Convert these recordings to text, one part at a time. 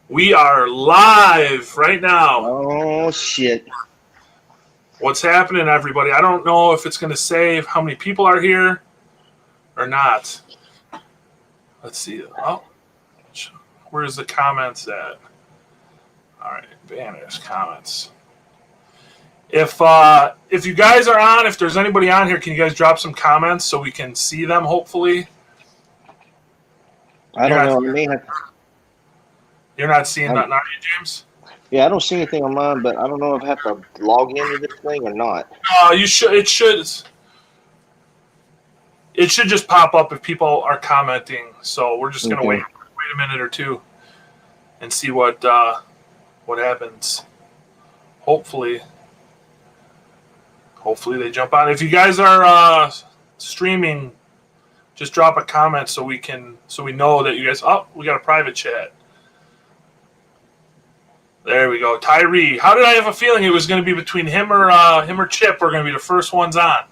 We are live right now. Oh shit! What's happening, everybody? I don't know if it's going to say how many people are here or not. Let's see. Oh, where's the comments at? All right, banners, comments. If you guys are on, if there's anybody on here, can you guys drop some comments so we can see them? Hopefully, I you're don't not. know. I may have. You're not seeing I'm, that, are you, James? yeah, I don't see anything on mine, but I don't know if I have to log into this thing or not. You should. It should. It should just pop up if people are commenting. So we're just gonna wait Okay. a minute or two and see what happens. Hopefully, they jump on. If you guys are streaming, just drop a comment so we know that you guys. Oh, we got a private chat. There we go, Tyree. How did I have a feeling it was going to be between him or Chip? We're going to be the first ones on.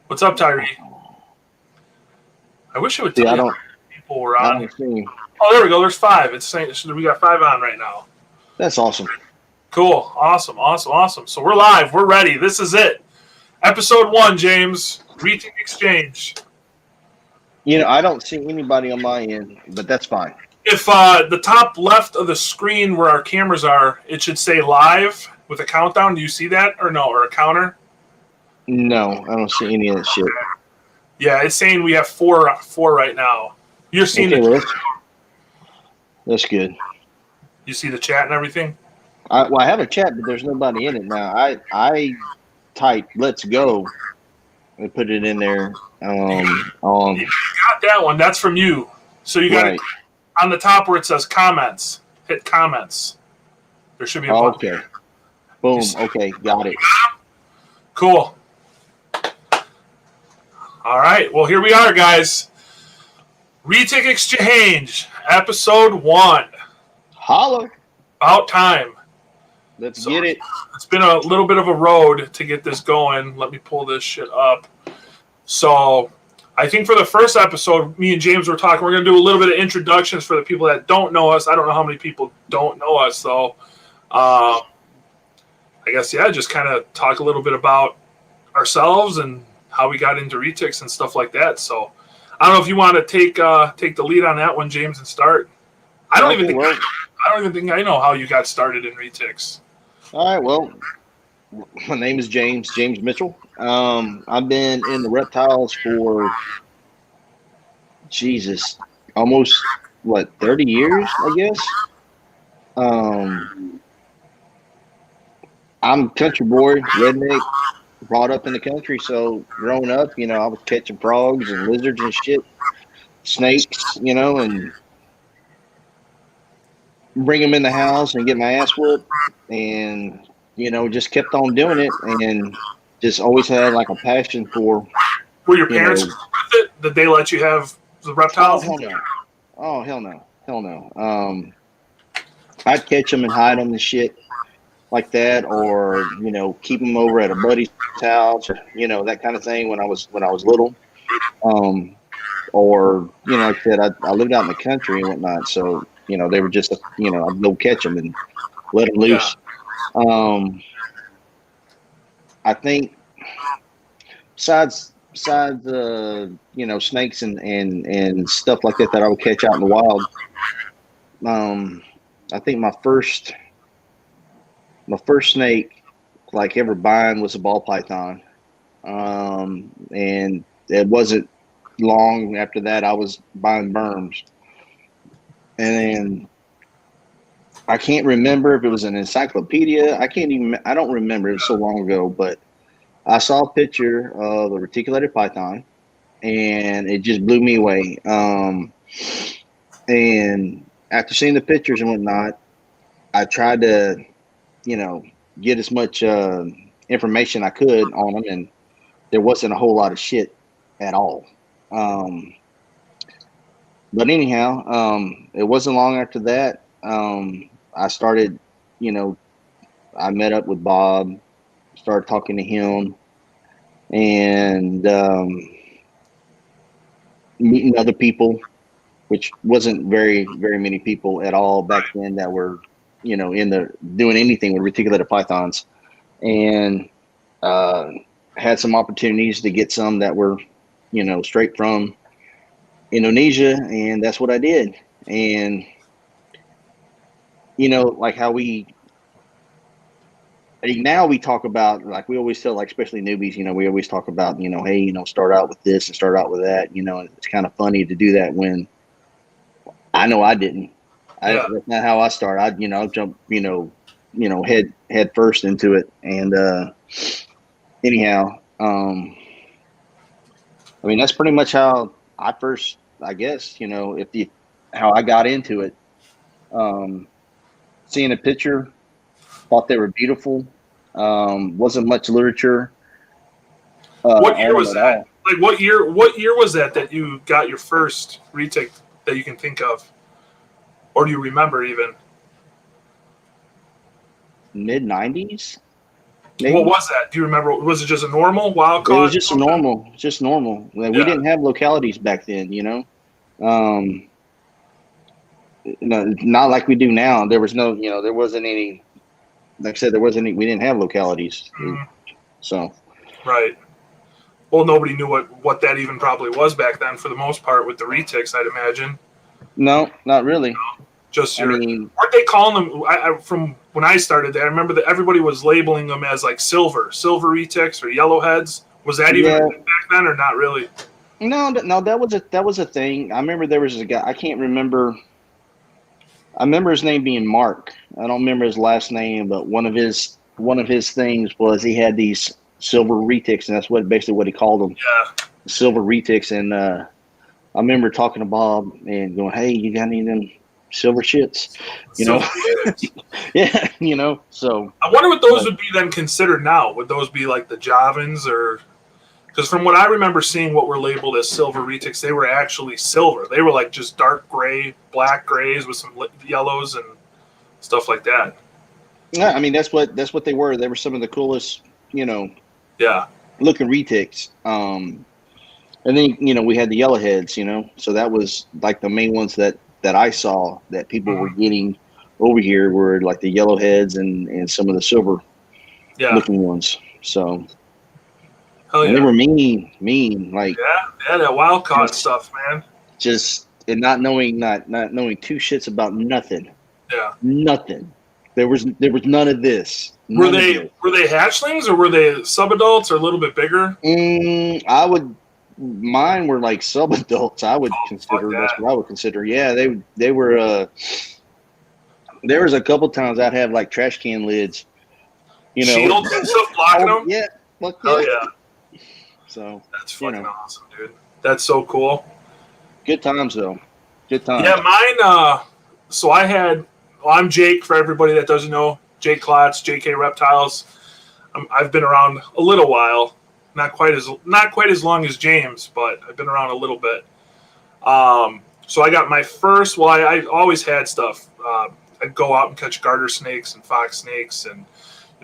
What's up, Tyree? I wish it would tell you how many people were on here. Oh, there we go. There's 5. It's saying we got 5 on right now. That's awesome. Cool. Awesome. So we're live. We're ready. This is it. Episode 1, James. Retic Exchange. You know, I don't see anybody on my end, but that's fine. If the top left of the screen where our cameras are, it should say live with a countdown. Do you see that or no? Or a counter? No, I don't see any of that shit. Yeah, it's saying we have 4 right now. You're seeing that's good. You see the chat and everything? I have a chat, but there's nobody in it now. I typed "Let's go" and put it in there. You got that one. That's from you. So you got it on the top where it says comments. Hit comments. There should be a button. Okay. Boom. Okay, got it. Cool. All right. Well, here we are, guys. Retic Exchange, episode 1. Holla. About time. Let's get it. It's been a little bit of a road to get this going. Let me pull this shit up. So I think for the first episode, me and James were talking, we're going to do a little bit of introductions for the people that don't know us. I don't know how many people don't know us, though. I guess, just kind of talk a little bit about ourselves and how we got into retics and stuff like that. So I don't know if you want to take the lead on that one, James, and start. I don't even think I know how you got started in retics. All right, well, my name is James Mitchell. I've been in the reptiles for almost 30 years, I guess. I'm country boy, redneck, brought up in the country. So growing up, I was catching frogs and lizards and shit, snakes, and bring them in the house and get my ass whooped, and just kept on doing it, and just always had a passion for. Were your parents with it? Did they let you have the reptiles? Oh hell no. I'd catch them and hide them and shit like that, or keep them over at a buddy's house, or that kind of thing when I was little. Or like I said, I lived out in the country and whatnot, so they were just I'd go catch them and let them loose. I think besides snakes and stuff like that I would catch out in the wild. I think my first snake ever buying was a ball python, and it wasn't long after that I was buying berms. And then I can't remember if it was an encyclopedia. I don't remember. It was so long ago, but I saw a picture of a reticulated python and it just blew me away. And after seeing the pictures and whatnot, I tried to, get as much information I could on them, and there wasn't a whole lot of shit at all. But anyhow, it wasn't long after that. I started, I met up with Bob, started talking to him, and meeting other people which wasn't very many people at all back then that were, in the doing anything with reticulated pythons, and had some opportunities to get some that were, straight from Indonesia, and that's what I did. And like how now we talk about, like we always tell, like especially newbies, we always talk about, hey, start out with this and start out with that. It's kind of funny to do that when I know I didn't. Yeah. That's not how I start. I jump, head first into it. And anyhow, I mean, that's pretty much how I first, I guess, how I got into it. Seeing a picture, thought they were beautiful. Wasn't much literature. What year was at that? all. Like what year was that you got your first retic that you can think of? Or do you remember even? Mid 90s, Maybe? What was that? Do you remember? Was it just a normal wild caught? It was just normal. Like, we didn't have localities back then, not like we do now. There was no, there wasn't any, like I said, we didn't have localities. So. Right. Well, nobody knew what that even probably was back then for the most part with the retics, I'd imagine. No, not really. Just aren't they calling them? From when I started there, I remember that everybody was labeling them as like silver retics or yellowheads. Was that even back then or not really? No, that was a thing. I remember there was a guy. I can't remember. I remember his name being Mark. I don't remember his last name, but one of his things was he had these silver retics, and that's basically what he called them. Yeah, silver retics. And I remember talking to Bob and going, "Hey, you got any of them silver shits?" Yeah, So I wonder what those would be then considered now. Would those be like the Javans or? Because from what I remember seeing, what were labeled as silver retics, they were actually silver. They were like just dark gray, black grays with some yellows and stuff like that. Yeah, I mean that's what they were. They were some of the coolest, looking retics. And then we had the yellowheads, so that was like the main ones that I saw that people were getting over here were like the yellowheads and some of the silver looking ones. So. And they were mean, like that wild caught stuff, man. Just and not knowing two shits about nothing. Yeah, nothing. There was none of this. Were they hatchlings or were they subadults or a little bit bigger? Mine were like subadults. I would consider that's what I would consider. Yeah, they were. There was a couple times I'd have like trash can lids, shields and stuff blocking them. Yeah, yeah. So that's fucking awesome, dude. That's so cool. Good times though. Good times. Yeah, mine. So I had. Well, I'm Jake. For everybody that doesn't know, Jake Klotz, JK Reptiles. I've been around a little while. Not quite as long as James, but I've been around a little bit. So I got my first. Well, I always had stuff. I'd go out and catch garter snakes and fox snakes, and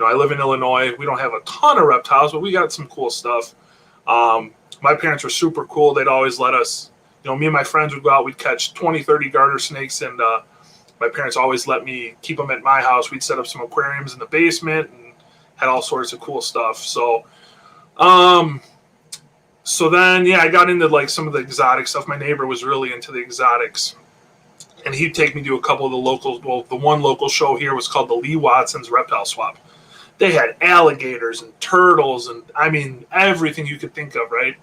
I live in Illinois. We don't have a ton of reptiles, but we got some cool stuff. My parents were super cool. They'd always let us, me and my friends would go out. We'd catch 20, 30 garter snakes, and my parents always let me keep them at my house. We'd set up some aquariums in the basement and had all sorts of cool stuff. So, then, I got into like some of the exotic stuff. My neighbor was really into the exotics, and he'd take me to a couple of the local. Well, the one local show here was called the Lee Watson's Reptile Swap. They had alligators and turtles and I mean everything you could think of, right?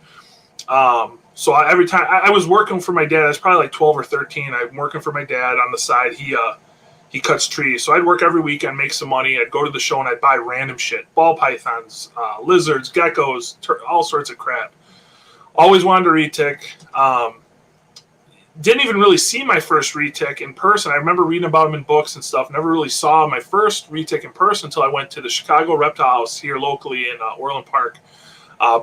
So every time I was working for my dad, I was probably like 12 or 13. I'm working for my dad on the side. He cuts trees, so I'd work every weekend, make some money. I'd go to the show and I'd buy random shit: ball pythons, lizards, geckos, all sorts of crap. Always wanted to retic. Didn't even really see my first retic in person. I remember reading about them in books and stuff. Never really saw my first retic in person until I went to the Chicago Reptile House here locally in Orland Park.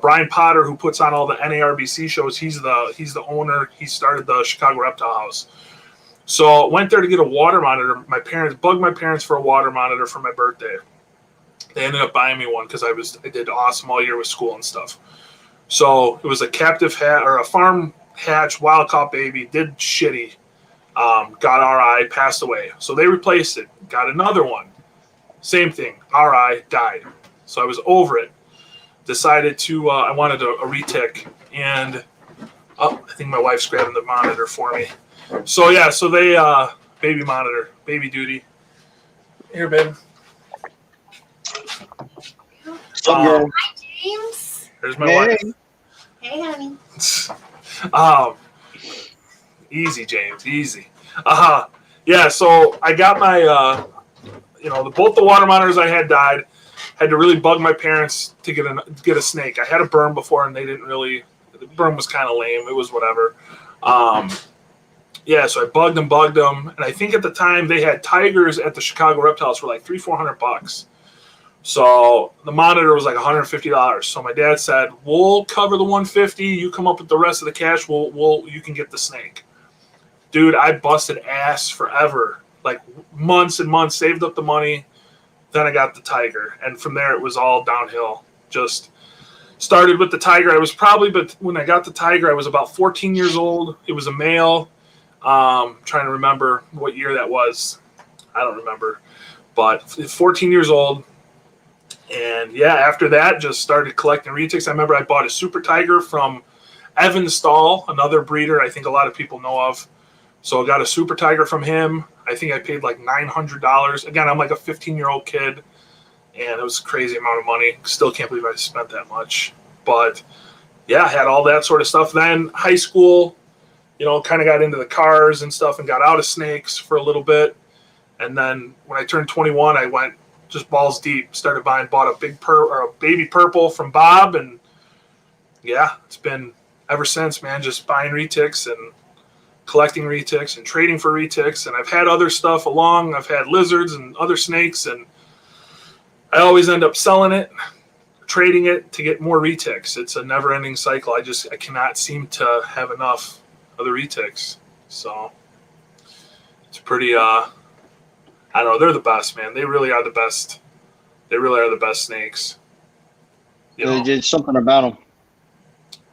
Brian Potter, who puts on all the NARBC shows, he's the owner. He started the Chicago Reptile House. So went there to get a water monitor. My parents bugged my parents for a water monitor for my birthday. They ended up buying me one because I did awesome all year with school and stuff. So it was a captive hat or a farm hatched, wild caught baby, did shitty, got RI, passed away. So they replaced it, got another one. Same thing, RI, died. So I was over it. Decided to, I wanted a retic. And, I think my wife's grabbing the monitor for me. So yeah, so they, baby monitor, baby duty. Here, babe. Girl. Hi, James. There's my wife. Hey, honey. Easy, James, easy. Yeah, so I got my, both the water monitors I had died. Had to really bug my parents to get a snake. I had a berm before, and they didn't really. The berm was kind of lame. It was whatever. Yeah, so I bugged them, and I think at the time they had tigers at the Chicago reptiles for like $300-400. So the monitor was like $150. So my dad said, "We'll cover the $150. You come up with the rest of the cash. You can get the snake." Dude, I busted ass forever, like months and months, saved up the money. Then I got the tiger, and from there it was all downhill. Just started with the tiger. But when I got the tiger, I was about 14 years old. It was a male. Trying to remember what year that was. I don't remember, but 14 years old. And yeah, after that, just started collecting retics. I remember I bought a super tiger from Evan Stahl, another breeder I think a lot of people know of. So I got a super tiger from him. I think I paid like $900. Again, I'm like a 15-year-old kid, and it was a crazy amount of money. Still can't believe I spent that much. But yeah, I had all that sort of stuff. Then high school, kind of got into the cars and stuff and got out of snakes for a little bit. And then when I turned 21, I went just balls deep. Bought a baby purple from Bob, and yeah, it's been ever since, man. Just buying retics and collecting retics and trading for retics. And I've had other stuff along. I've had lizards and other snakes, and I always end up selling it, trading it to get more retics. It's a never-ending cycle. I cannot seem to have enough of the retics. So it's pretty. I don't know. They're the best, man. They really are the best. They really are the best snakes. There's something about them.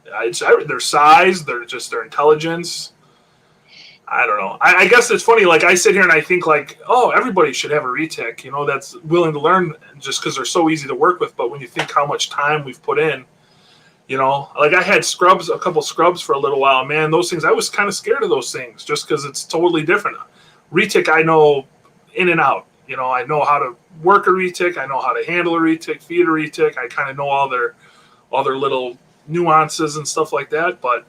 It's their size, their intelligence. I don't know. I guess it's funny. Like I sit here and I think like, oh, everybody should have a retic. That's willing to learn just because they're so easy to work with. But when you think how much time we've put in, like I had a couple scrubs for a little while. Man, those things, I was kind of scared of those things just because it's totally different. Retic, I know in and out. I know how to work a retic. I know how to handle a retic, feed a retic. I kind of know all their little nuances and stuff like that. But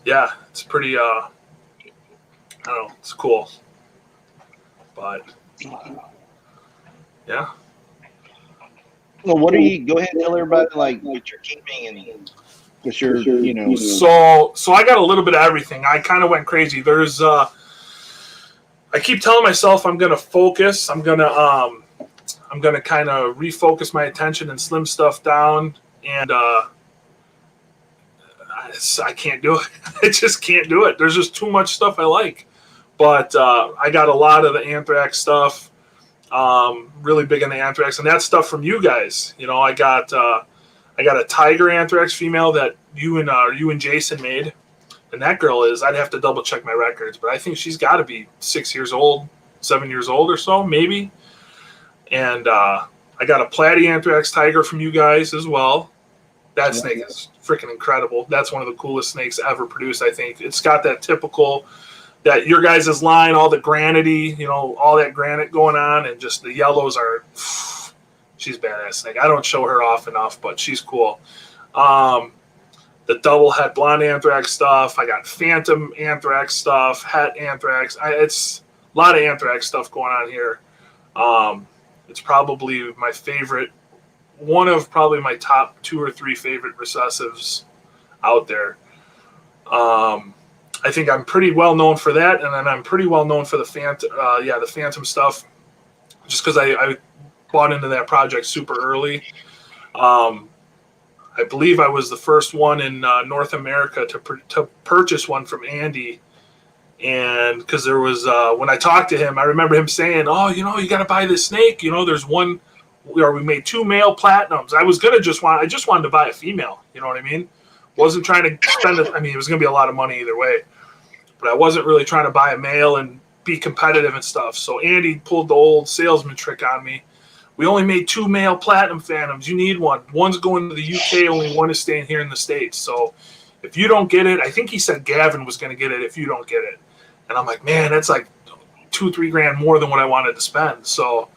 yeah, it's pretty. I don't know. It's cool. But yeah. Well, what are you? Go ahead and tell everybody like what you're keeping and what you're So I got a little bit of everything. I kind of went crazy. There's I keep telling myself I'm gonna focus. I'm gonna kind of refocus my attention and slim stuff down. And I can't do it. I just can't do it. There's just too much stuff I like. But I got a lot of the anthrax stuff. Really big on the anthrax, and that's stuff from you guys. I got a tiger anthrax female that you and Jason made. And that girl I'd have to double check my records, but I think she's got to be 6 years old, 7 years old or so, maybe. And I got a platy anthrax tiger from you guys as well. That snake is freaking incredible. That's one of the coolest snakes ever produced, I think. It's got that typical, that your guys' line, all the granity, all that granite going on, and just the yellows are, she's a badass snake. I don't show her off enough, but she's cool. The double het blonde anthrax stuff. I got phantom anthrax stuff, het anthrax. It's a lot of anthrax stuff going on here. It's probably my favorite, one of probably my top 2 or 3 favorite recessives out there. I think I'm pretty well known for that, and then I'm pretty well known for the phantom stuff, just because I bought into that project super early. I believe I was the first one in North America to purchase one from Andy. And because there was, when I talked to him, I remember him saying, oh, you got to buy this snake. There's one, we made 2 male platinums. I just wanted to buy a female. You know what I mean? Wasn't trying to spend it. I mean, it was going to be a lot of money either way, but I wasn't really trying to buy a male and be competitive and stuff. So Andy pulled the old salesman trick on me. We only made 2 male platinum phantoms. You need one. One's going to the UK. Only one is staying here in the States. So if you don't get it, I think he said Gavin was going to get it if you don't get it. And I'm like, man, that's like $2-3 grand more than what I wanted to spend. So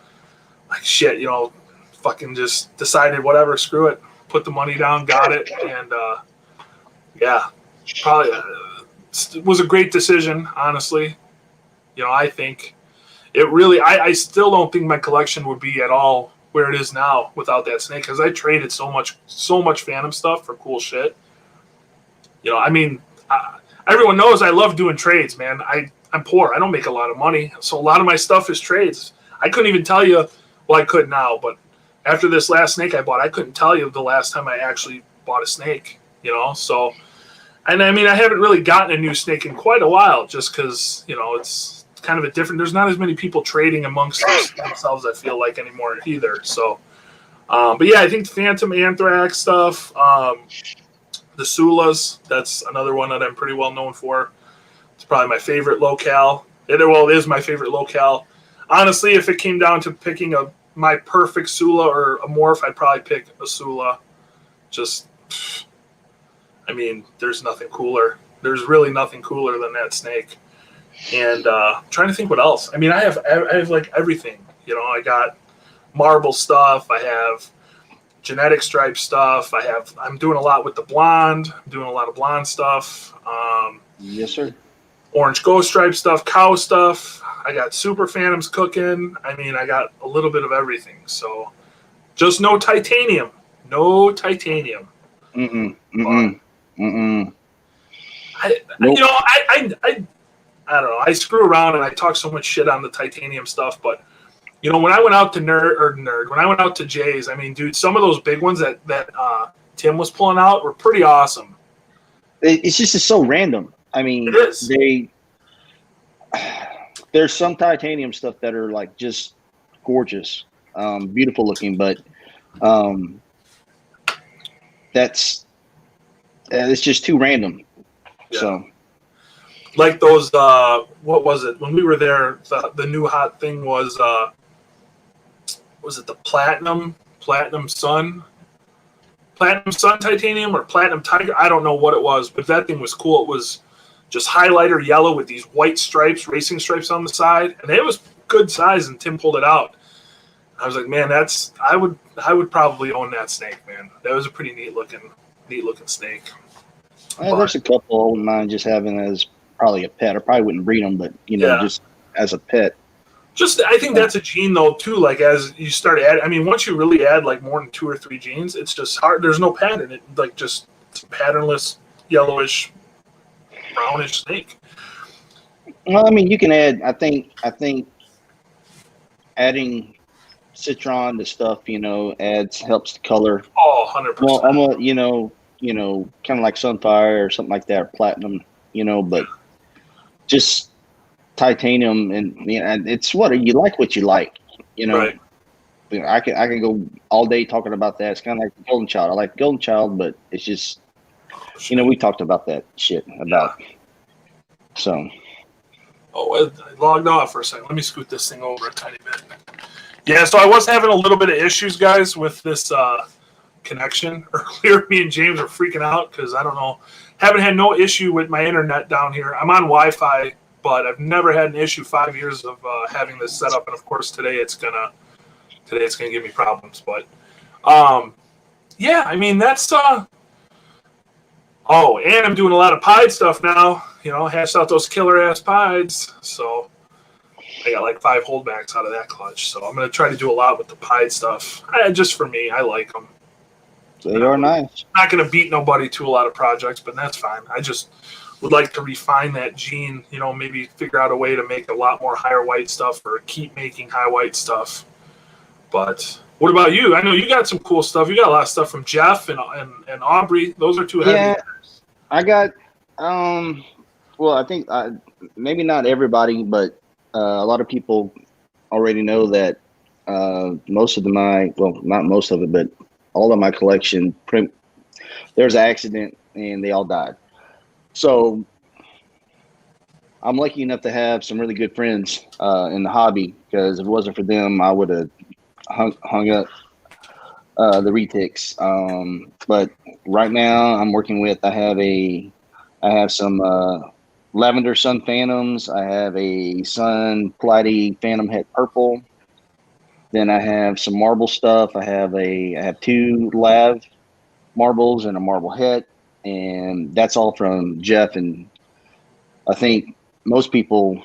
like shit, you know, fucking just decided whatever, screw it, put the money down, got it, and yeah, probably it was a great decision, honestly. You know, I think it really. I still don't think my collection would be at all where it is now without that snake, because I traded so much Phantom stuff for cool shit. You know, I mean, everyone knows I love doing trades, man. I'm poor. I don't make a lot of money, so a lot of my stuff is trades. I couldn't even tell you. Well, I could now, but after this last snake I bought, I couldn't tell you the last time I actually bought a snake. You know, so. And I mean, I haven't really gotten a new snake in quite a while, just because, you know, it's kind of a different. There's not as many people trading amongst themselves, I feel like, anymore either. So, but yeah, I think the Phantom Anthrax stuff, the Sulas, that's another one that I'm pretty well known for. It's probably my favorite locale. It is my favorite locale. Honestly, if it came down to picking my perfect Sula or a morph, I'd probably pick a Sula. Just. I mean, there's nothing cooler. There's really nothing cooler than that snake. And trying to think what else. I mean, I have like everything. You know, I got marble stuff. I have genetic stripe stuff. I'm doing a lot with the blonde. I'm doing a lot of blonde stuff. Yes, sir. Orange ghost stripe stuff, cow stuff. I got super phantoms cooking. I mean, I got a little bit of everything. So just no titanium. No titanium. Mm-mm. Mm-mm. Mm-mm. You know, I don't know. I screw around and I talk so much shit on the titanium stuff, but you know, when I went out to when I went out to Jay's, I mean, dude, some of those big ones that Tim was pulling out were pretty awesome. It's just so random. I mean, it is. There's some titanium stuff that are like just gorgeous, beautiful looking, but it's just too random. Yeah. So, like those, what was it when we were there? The new hot thing was it the platinum sun titanium or platinum tiger? I don't know what it was, but that thing was cool. It was just highlighter yellow with these white stripes, racing stripes on the side, and it was good size. And Tim pulled it out. I was like, man, I would probably own that snake, man. That was a pretty neat looking snake. There's a couple of mine just having as probably a pet. I probably wouldn't breed them, but you know, just as a pet. I think that's a gene though too. Like as you start adding, I mean, once you really add like more than 2 or 3 genes, it's just hard. There's no pattern. It like just patternless, yellowish, brownish snake. Well, I mean, you can add. I think adding citron to stuff, you know, helps the color. Oh, 100%. Well, I'm a, you know, kind of like Sunfire or something like that, or Platinum, you know, but just titanium and it's what you like, you know. Right. You know, I can go all day talking about that. It's kind of like the Golden Child. I like Golden Child, but it's just, you know, we talked about that shit about. Yeah. So. Oh, I logged off for a second. Let me scoot this thing over a tiny bit. Yeah, so I was having a little bit of issues, guys, with this connection. Earlier, me and James were freaking out because I don't know. Haven't had no issue with my internet down here. I'm on Wi-Fi, but I've never had an issue 5 years of having this set up. And of course, today it's gonna give me problems. But yeah, I mean that's. Oh, and I'm doing a lot of pied stuff now. You know, hashed out those killer ass pieds. So I got like 5 holdbacks out of that clutch. So I'm gonna try to do a lot with the pied stuff. Just for me, I like them. They are nice. Not gonna beat nobody to a lot of projects, but that's fine. I just would like to refine that gene. You know, maybe figure out a way to make a lot more higher white stuff or keep making high white stuff. But what about you? I know you got some cool stuff. You got a lot of stuff from Jeff and Aubrey. Those are 2 heavy. Yeah, I got. Well, I think maybe not everybody, but a lot of people already know that most of not most of it, but all of my collection. There's an accident and they all died. So I'm lucky enough to have some really good friends in the hobby, because if it wasn't for them, I would have hung up the retics. But right now, I'm working with. I have some lavender sun phantoms. I have a sun platy phantom head purple. Then I have some marble stuff. I have two lav marbles and a marble head, and that's all from Jeff. And I think most people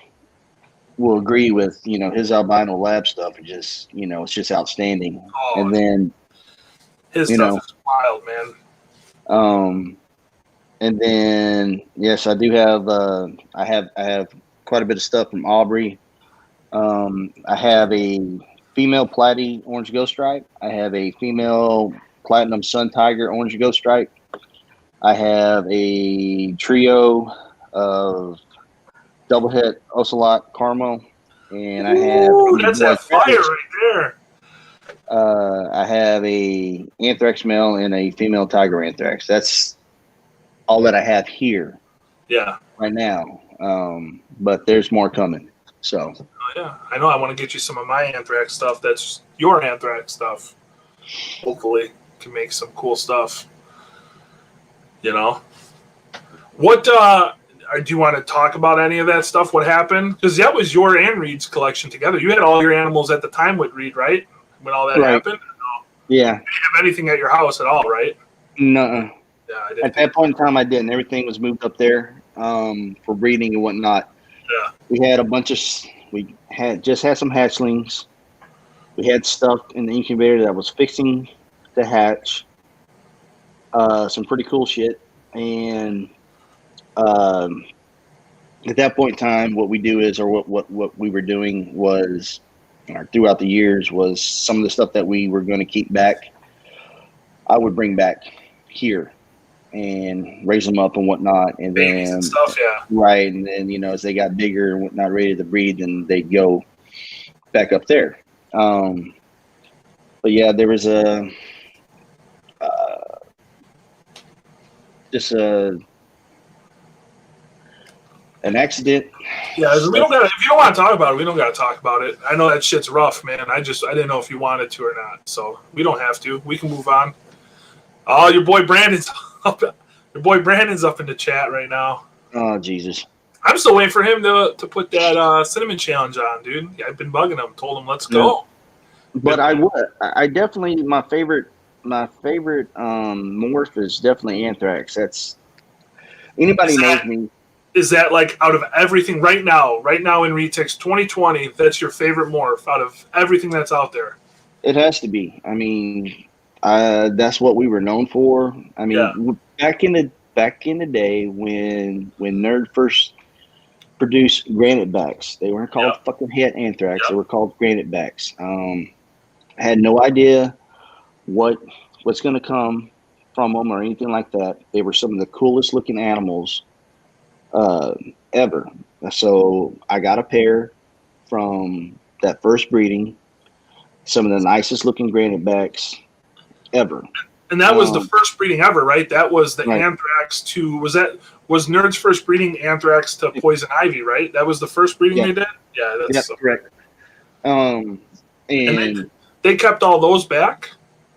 will agree with, his albino lab stuff. It's just outstanding. Oh, And then his stuff is wild, man. And then yes, I do have I have quite a bit of stuff from Aubrey. I have a female platy orange ghost stripe. I have a female platinum sun tiger orange ghost stripe. I have a trio of double hit ocelot caramel, and I have that's that fire right there. I have a anthrax male and a female tiger anthrax. That's all that I have here. Yeah. Right now. But there's more coming. So. Oh, yeah, I know. I want to get you some of my anthrax stuff. That's your anthrax stuff. Hopefully, can make some cool stuff. What do you want to talk about? Any of that stuff? What happened? Because that was your and Reed's collection together. You had all your animals at the time with Reed, right? When all that happened. No. Yeah. You didn't have anything at your house at all, right? No. Yeah, I didn't. At that point in time, I didn't. Everything was moved up there for breeding and whatnot. Yeah. We had a bunch of. We had some hatchlings. We had stuff in the incubator that was fixing to hatch. Some pretty cool shit. And at that point in time, what we do is, or what we were doing was, throughout the years, was some of the stuff that we were going to keep back, I would bring back here and raise them up and whatnot, and babies then and stuff, yeah. Right, and then as they got bigger and whatnot, ready to breed, then they'd go back up there. But yeah, there was an accident. Yeah, we don't gotta. If you don't want to talk about it, we don't gotta talk about it. I know that shit's rough, man. I didn't know if you wanted to or not, so we don't have to. We can move on. Oh, your boy Brandon's up. Your boy Brandon's up in the chat right now. Oh Jesus! I'm still waiting for him to put that cinnamon challenge on, dude. I've been bugging him. Told him let's go. But I definitely my favorite morph is definitely anthrax. That's anybody knows me. Is that like out of everything right now in Retics 2020, that's your favorite morph out of everything that's out there? It has to be. I mean, that's what we were known for. I mean, back in the day when Nerd first produced granite backs, they weren't called fucking het anthrax. They were called granite backs. I had no idea what's going to come from them or anything like that. They were some of the coolest looking animals ever. So I got a pair from that first breeding, some of the nicest looking granite backs ever. And that was the first breeding ever, right? That was the anthrax to, was Nerd's first breeding anthrax to poison ivy, right? That was the first breeding they did? Yeah, that's correct. And they kept all those back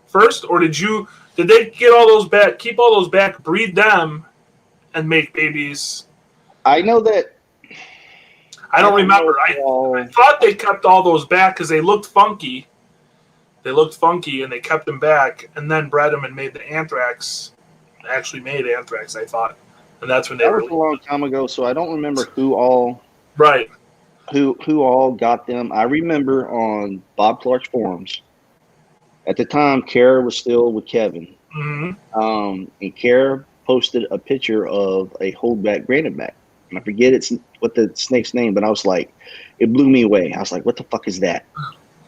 first, or did they get all those back, keep all those back, breed them, and make babies? I know that. I don't remember. I thought they kept all those back because they looked funky. They looked funky, and they kept them back, and then bred them and made the anthrax. Actually made anthrax, I thought, and that's when they were. That was a long time ago, so I don't remember who all. Right. Who all got them? I remember on Bob Clark's forums. At the time, Kara was still with Kevin. Mm-hmm. And Kara posted a picture of a holdback granite back. And I forget what the snake's name, but I was like, it blew me away. I was like, what the fuck is that?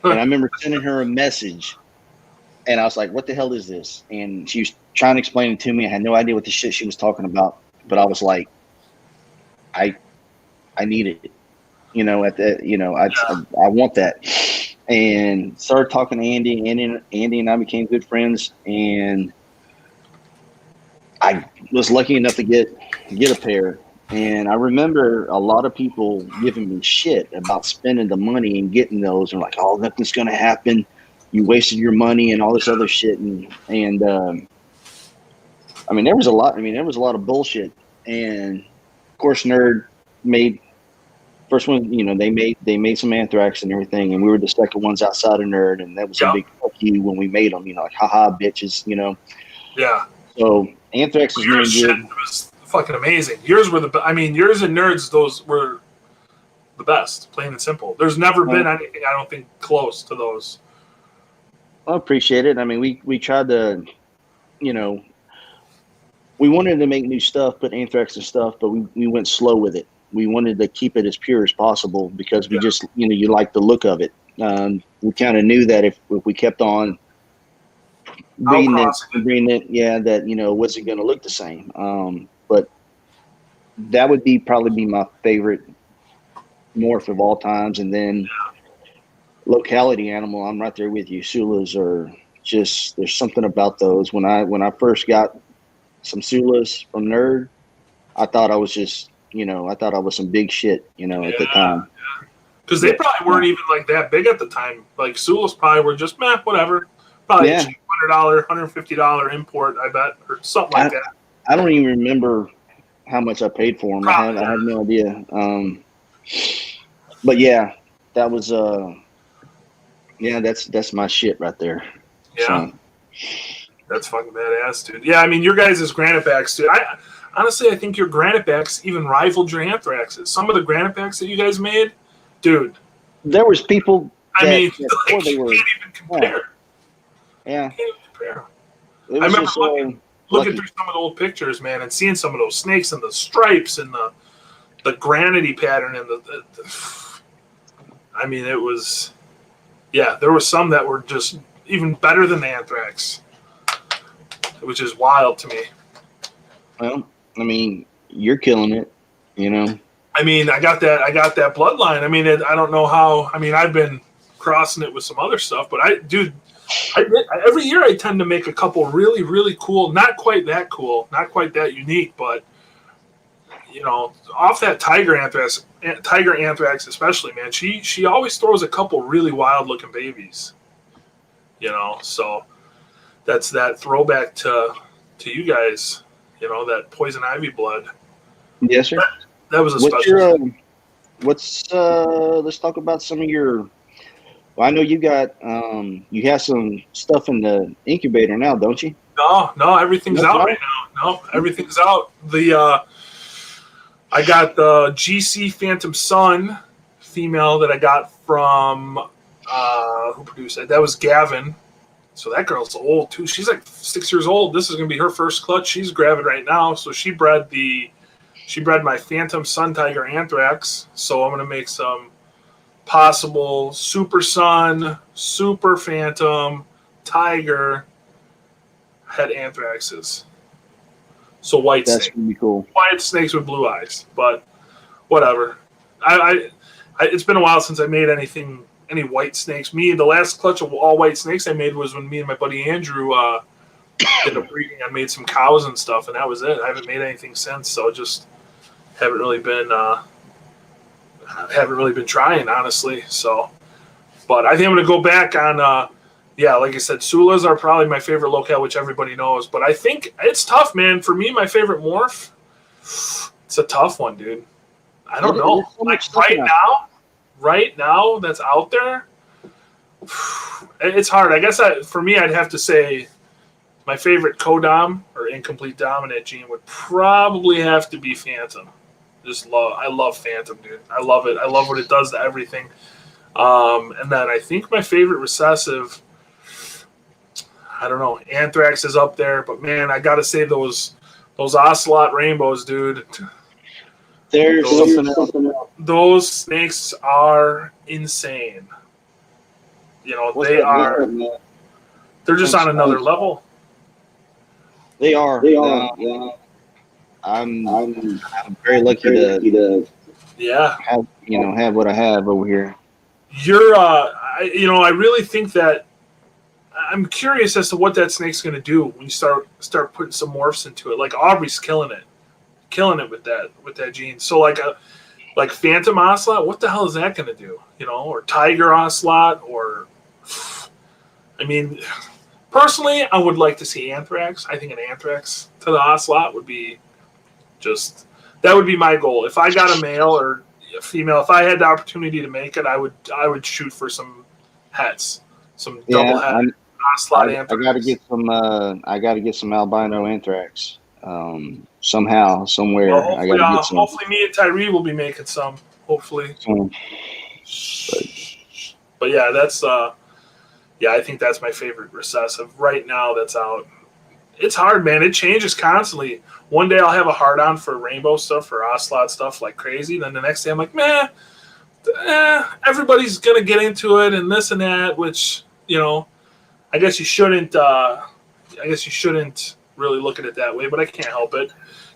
And I remember sending her a message, and I was like, what the hell is this? And she was trying to explain it to me. I had no idea what the shit she was talking about, but I was like, I need it. I want that. And started talking to Andy. Andy and I became good friends, and I was lucky enough to get a pair, and I remember a lot of people giving me shit about spending the money and getting those, and like, oh, nothing's gonna happen. You wasted your money and all this other shit, and I mean, there was a lot. I mean, there was a lot of bullshit, and of course, Nerd made first one. You know, they made some anthrax and everything, and we were the second ones outside of Nerd, and that was a big fuck you when we made them. You know, like haha, bitches. You know. Yeah. So anthrax is Yours doing shit good. was fucking amazing. Yours were I mean, yours and Nerds, those were the best, plain and simple. There's never been anything, I don't think, close to those. I appreciate it. I mean, we tried to, you know, we wanted to make new stuff, put anthrax and stuff, but we went slow with it. We wanted to keep it as pure as possible because we just, you know, you like the look of it. We kind of knew that if we kept on breeding it, yeah, that, you know, wasn't going to look the same. But that would probably be my favorite morph of all times. And then locality animal, I'm right there with you. Sulas are just, there's something about those. When I first got some Sulas from Nerd, I thought I was just, you know, I thought I was some big shit, you know, at the time. Because they probably weren't even like that big at the time. Like Sulas probably were just, whatever. Probably a cheap $100, $150 import, I bet, or something like that. I don't even remember how much I paid for them. I have no idea. But yeah, that was that's my shit right there. Yeah. So. That's fucking badass, dude. Yeah, I mean, your guys' granite backs, dude. I think your granite backs even rivaled your anthraxes. Some of the granite backs that you guys made, dude. There was people you can't even compare. Yeah. Can't even compare. I remember looking through some of the old pictures, man, and seeing some of those snakes and the stripes and the granity pattern and the I mean, it was, there were some that were just even better than the anthrax, which is wild to me. Well, I mean, you're killing it, you know. I mean, I got that bloodline. I mean, I don't know how. I mean, I've been crossing it with some other stuff, but every year I tend to make a couple really, really cool, not quite that cool, not quite that unique, but you know, off that tiger anthrax especially, man, she always throws a couple really wild looking babies. You know, so that's that throwback to you guys. You know, that poison ivy blood. Yes, sir. That was a special. Let's talk about some of your. Well, I know you got you have some stuff in the incubator now, don't you? No, everything's out right now. No, everything's out. I got the GC Phantom Sun female that I got from who produced it? That was Gavin. So that girl's old too. She's like 6 years old. This is gonna be her first clutch. She's gravid right now. So she bred my Phantom Sun Tiger Anthrax. So I'm gonna make some possible Super Sun, Super Phantom, Tiger head anthraxes. So white snakes. That's gonna be cool. White snakes with blue eyes, but whatever. It's been a while since I made any white snakes. The last clutch of all white snakes I made was when me and my buddy Andrew did a breeding. I made some cows and stuff, and that was it. I haven't made anything since, so just haven't really been trying, honestly. So, but I think I'm gonna go back on. Like I said, Sulas are probably my favorite locale, which everybody knows. But I think it's tough, man. For me, my favorite morph, it's a tough one, dude. I don't know. Like right now that's out there, it's hard. I guess for me, I'd have to say my favorite co-dom or incomplete dominant gene would probably have to be Phantom. I love Phantom, dude. I love it. I love what it does to everything. And then I think my favorite recessive, I don't know, Anthrax is up there, but man, I gotta say those Ocelot rainbows, dude. There's something else. Those snakes are insane. You know, they're just on another level. They are. I'm very lucky to have what I have over here. I really think that I'm curious as to what that snake's going to do when you start putting some morphs into it. Like Aubrey's killing it with that gene. So like Phantom Ocelot, what the hell is that going to do? You know, or Tiger Ocelot, or I mean, personally, I would like to see anthrax. I think an anthrax to the Ocelot would be that would be my goal. If I got a male or a female, if I had the opportunity to make it, I would shoot for some hets, some double head Ocelot anthrax. I gotta get some albino anthrax. Somehow, somewhere. Well, hopefully me and Tyree will be making some. Hopefully. But yeah, that's I think that's my favorite recessive right now that's out. It's hard, man. It changes constantly. One day I'll have a hard on for rainbow stuff or ocelot stuff like crazy. Then the next day I'm like, man, everybody's gonna get into it and this and that, which, you know, I guess you shouldn't really look at it that way, but I can't help it.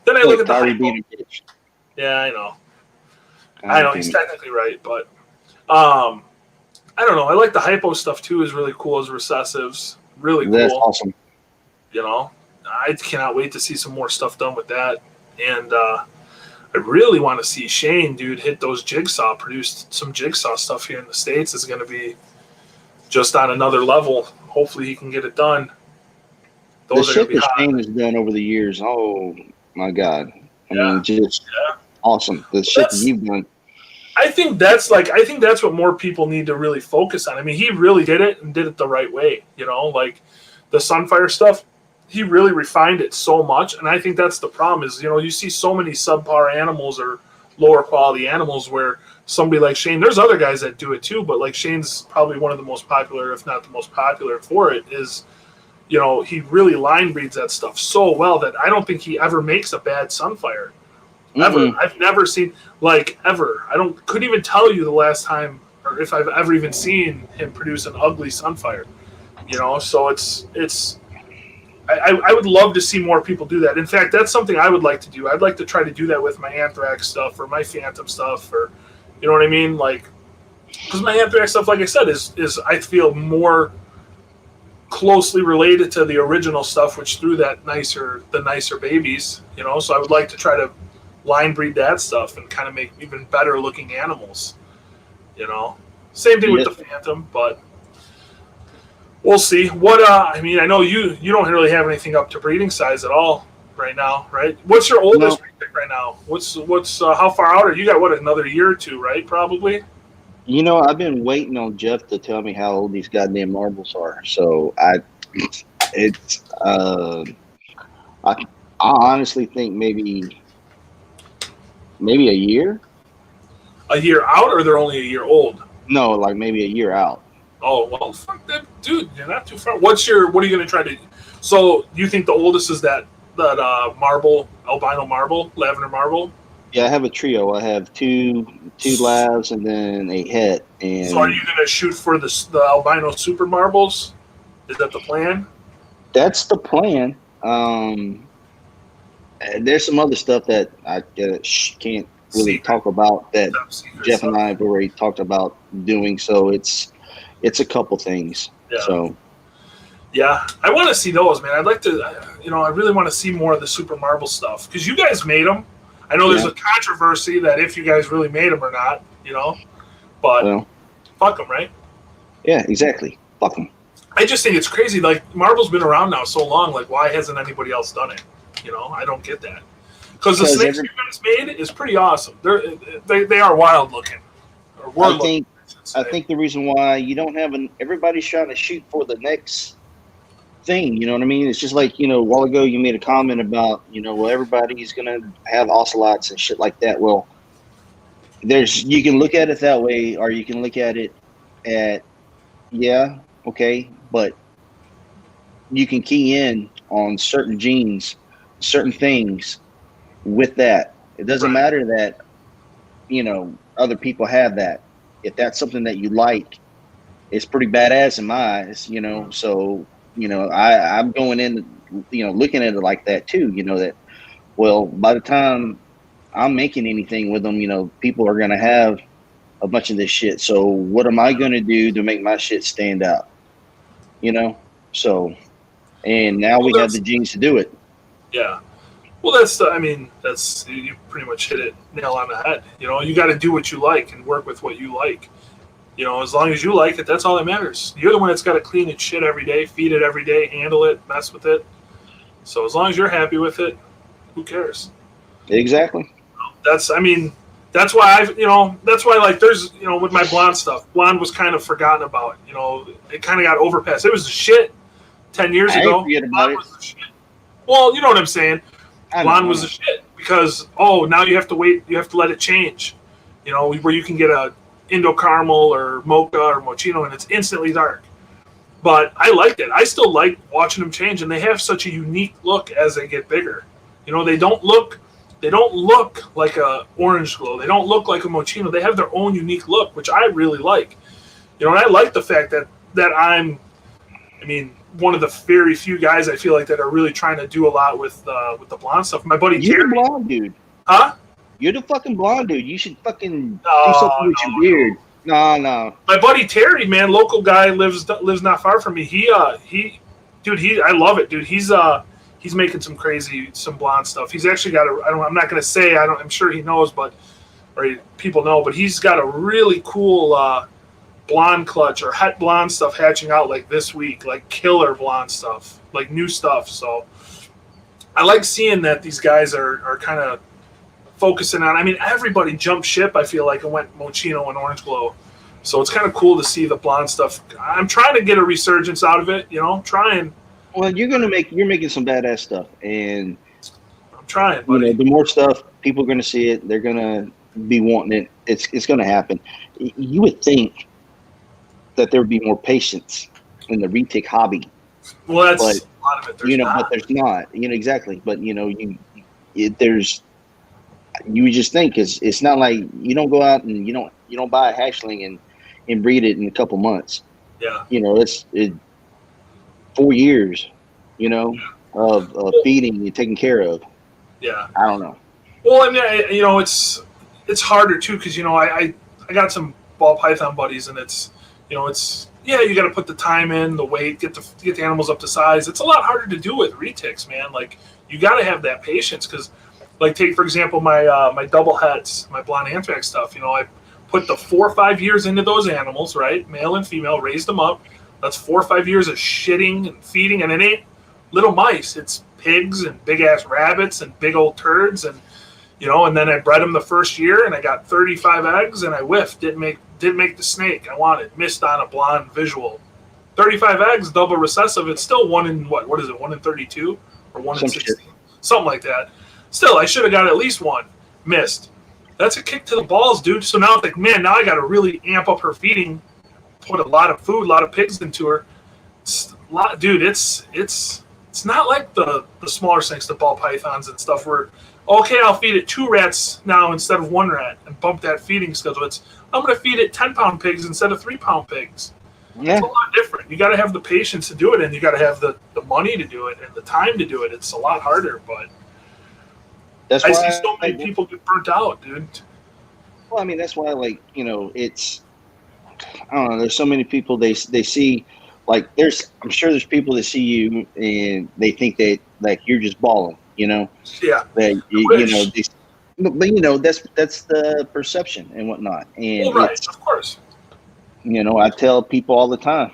Then I look at the hypo. Yeah, I know. I know he's technically right, but I don't know. I like the hypo stuff too. Is really cool as recessives. Really cool. That's awesome. You know, I cannot wait to see some more stuff done with that. And I really want to see Shane, dude, hit those jigsaw. Produced some jigsaw stuff here in the States. Is going to be just on another level. Hopefully, he can get it done. Those the shit that Shane has done over the years, oh my God. I mean, just awesome. The shit that you've done. I think that's what more people need to really focus on. I mean, he really did it and did it the right way. You know, like the Sunfire stuff, he really refined it so much. And I think that's the problem is, you know, you see so many subpar animals or lower quality animals where somebody like Shane, there's other guys that do it too, but like Shane's probably one of the most popular, if not the most popular for it is, you know, he really line breeds that stuff so well that I don't think he ever makes a bad Sunfire. Ever. Mm-hmm. I've never seen, like, ever. Couldn't even tell you the last time, or if I've ever even seen him produce an ugly Sunfire. You know, so I would love to see more people do that. In fact, that's something I would like to do. I'd like to try to do that with my Anthrax stuff or my Phantom stuff, or, you know what I mean? Like, because my Anthrax stuff, like I said, is I feel more closely related to the original stuff, which threw the nicer babies, you know, so I would like to try to line breed that stuff and kind of make even better looking animals, you know. Same thing with the Phantom, but we'll see. What I mean, I know you don't really have anything up to breeding size at all right now, right? What's your oldest retic right now? What's how far out are you? Got another year or two, right? Probably. You know, I've been waiting on Jeff to tell me how old these goddamn marbles are. So I honestly think maybe a year. A year out, or they're only a year old? No, like maybe a year out. Oh well, fuck that, dude. You're not too far. What are you gonna try to? So you think the oldest is that marble, albino marble, lavender marble? Yeah, I have a trio. I have two labs and then a het. And so are you gonna shoot for the albino super marbles? Is that the plan? That's the plan. There's some other stuff that I can't really talk about that Jeff and I have already talked about doing. So it's a couple things. Yeah. So yeah, I want to see those, man. I'd like to, I really want to see more of the super marble stuff because you guys made them. I know there's a controversy that if you guys really made them or not, you know, but fuck them, right? Yeah, exactly. Fuck them. I just think it's crazy. Like, Marble's been around now so long. Like, why hasn't anybody else done it? You know, I don't get that. Because the snakes you guys made is pretty awesome. They are wild looking. I think the reason why you don't have everybody's trying to shoot for the next thing. You know what I mean? It's just like, a while ago you made a comment about, well, everybody's going to have ocelots and shit like that. Well, you can look at it that way, or you can look at it at, okay, but you can key in on certain genes, certain things with that. It doesn't matter that, other people have that. If that's something that you like, it's pretty badass in my eyes, so, I'm going in, looking at it like that too, that, well, by the time I'm making anything with them, people are going to have a bunch of this shit. So what am I going to do to make my shit stand out? So, and now Well, we have the genes to do it. Yeah. Well, that's you pretty much hit it nail on the head. You know, you got to do what you like and work with what you like. You know, as long as you like it, that's all that matters. You're the one that's got to clean its shit every day, feed it every day, handle it, mess with it. So as long as you're happy with it, who cares? Exactly. That's why like there's, with my blonde stuff, blonde was kind of forgotten about. You know, it kind of got overpassed. It was the shit 10 years I ago. forget about Blonde it. was the shit. Well, you know what I'm saying. Blonde was the shit because now you have to wait. You have to let it change. You know, where you can get a Indo caramel or mocha or mochino and it's instantly dark. But I liked it. I still like watching them change, and they have such a unique look as they get bigger. You know, they don't look like a orange glow. They don't look like a mochino. They have their own unique look, which I really like. You know, and I like the fact that I'm one of the very few guys I feel like that are really trying to do a lot with the blonde stuff. My buddy You're Terry, the blonde dude. huh? You're the fucking blonde dude. You should fucking do something with your beard. No. My buddy Terry, man, local guy, lives not far from me. I love it, dude. He's making some blonde stuff. He's actually got I'm not gonna say, I'm sure he knows, people know, but he's got a really cool blonde clutch or het blonde stuff hatching out like this week, like killer blonde stuff, like new stuff. So I like seeing that these guys are kind of focusing on. Everybody jumped ship, I feel like, and went mochino and orange glow. So it's kind of cool to see the blonde stuff. I'm trying to get a resurgence out of it, trying. Well, you're making some badass stuff, and I'm trying, buddy. the more stuff people are going to see it, they're going to be wanting it. It's going to happen. You would think that there would be more patience in the retic hobby. Well, that's a lot of it. But there's not. Exactly. But there's. You would just think it's not like you don't go out and you don't buy a hatchling and breed it in a couple months. Yeah. It's 4 years, of feeding and taking care of. Yeah. I don't know. Well, it's harder too because I got some ball python buddies and it's you got to put the time in, the weight, get the animals up to size. It's a lot harder to do with retics, man. Like you got to have that patience because. Like take for example my double heads, my blonde anthrax stuff. I put the 4 or 5 years into those animals, right? Male and female, raised them up. That's 4 or 5 years of shitting and feeding, and it ain't little mice. It's pigs and big ass rabbits and big old turds, and and then I bred them the first year, and I got 35 eggs, and I whiffed. Didn't make the snake I wanted. Missed on a blonde visual. 35 eggs, double recessive. It's still 1 in what is it? 1 in 32 or 1 in 16, something like that. Still, I should have got at least 1. Missed. That's a kick to the balls, dude. So now it's like, man, now I got to really amp up her feeding, put a lot of food, a lot of pigs into her. It's not like the smaller snakes, the ball pythons and stuff where, okay, I'll feed it 2 rats now instead of 1 rat and bump that feeding schedule. I'm going to feed it 10-pound pigs instead of 3-pound pigs. Yeah. It's a lot different. You got to have the patience to do it, and you got to have the money to do it and the time to do it. It's a lot harder, but... I see so many people get burnt out, dude. Well, that's why, it's, I don't know. There's so many people they see, like I'm sure there's people that see you and they think that like you're just balling, Yeah. That but that's the perception and whatnot. And right, of course. I tell people all the time,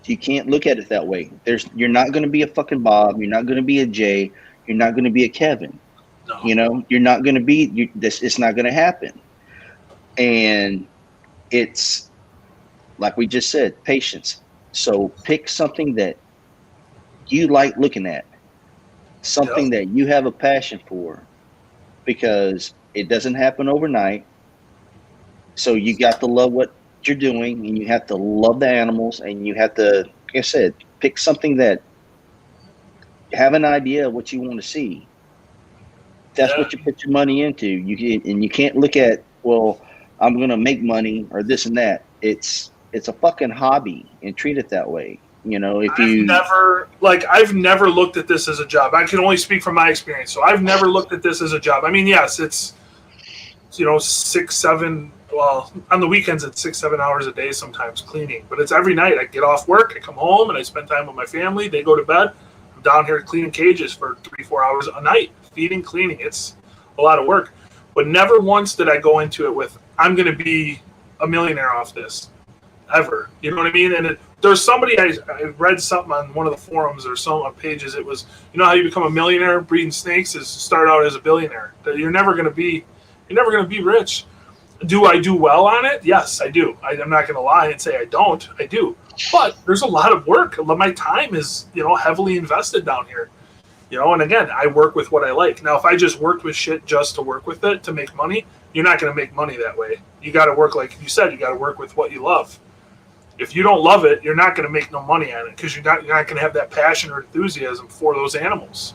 you can't look at it that way. You're not going to be a fucking Bob. You're not going to be a Jay. You're not going to be a Kevin. No. You're not going to be this. It's not going to happen. And it's like we just said, patience. So pick something that you like looking at, something that you have a passion for, because it doesn't happen overnight. So you got to love what you're doing, and you have to love the animals, and you have to, like I said, pick something that have an idea of what you want to see. That's what you put your money into. You can't look at, well, I'm going to make money or this and that. It's a fucking hobby, and treat it that way. I've never looked at this as a job. I can only speak from my experience. So I've never looked at this as a job. Yes, 6, 7. Well, on the weekends it's 6, 7 hours a day sometimes cleaning, but it's every night. I get off work, I come home, and I spend time with my family. They go to bed. I'm down here cleaning cages for 3, 4 hours a night, feeding, cleaning. It's a lot of work, but never once did I go into it with I'm going to be a millionaire off this, ever. You know what I mean? And there's somebody I read something on one of the forums or some on pages. It was, how you become a millionaire breeding snakes is start out as a billionaire. That you're never going to be rich. Do I do well on it? Yes, I do. I'm not going to lie and say I don't. I do. But there's a lot of work. My time is, heavily invested down here. And again, I work with what I like. Now, if I just worked with shit just to work with it to make money, you're not going to make money that way. You got to work, like you said, you got to work with what you love. If you don't love it, you're not going to make no money on it because you're not going to have that passion or enthusiasm for those animals.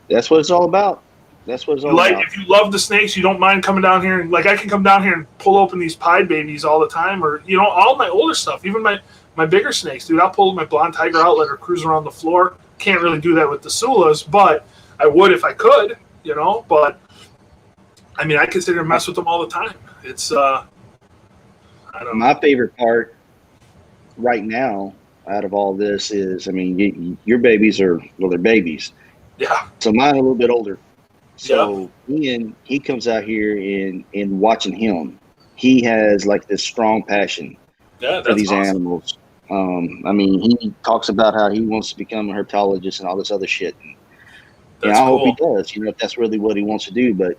That's what it's all about. That's what it's all about. If you love the snakes, you don't mind coming down here. And I can come down here and pull open these pied babies all the time, or all my older stuff, even my bigger snakes, dude. I'll pull my blonde tiger out, let her cruise around the floor. Can't really do that with the Sulas, but I would if I could, But I mean, I consider mess with them all the time. It's I don't know. My favorite part right now out of all this is, your babies they're babies. Yeah. So mine are a little bit older. So Ian, he comes out here and watching him, he has like this strong passion for these awesome. animals. He talks about how he wants to become a herpetologist and all this other shit. And I hope he does, if that's really what he wants to do. But,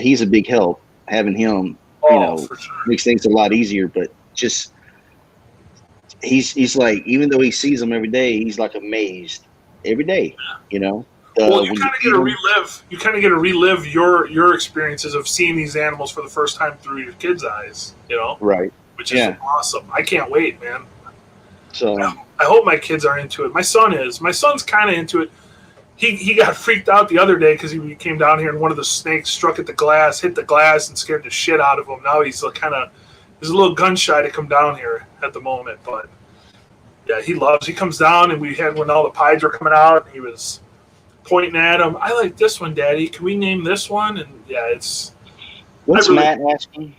he's a big help. Having him, for sure. makes things a lot easier. But just, he's like, even though he sees them every day, he's like amazed every day, Well, you kind of get to relive your experiences of seeing these animals for the first time through your kids' eyes, Right. Which is awesome. I can't wait, man. So I hope my kids are into it. My son is. My son's kind of into it. He got freaked out the other day because he came down here and one of the snakes struck at the glass, hit the glass, and scared the shit out of him. Now he's a little gun shy to come down here at the moment, but yeah, he comes down, and we had when all the pies were coming out, and he was pointing at him. I like this one, Daddy. Can we name this one? And yeah, what's Matt asking?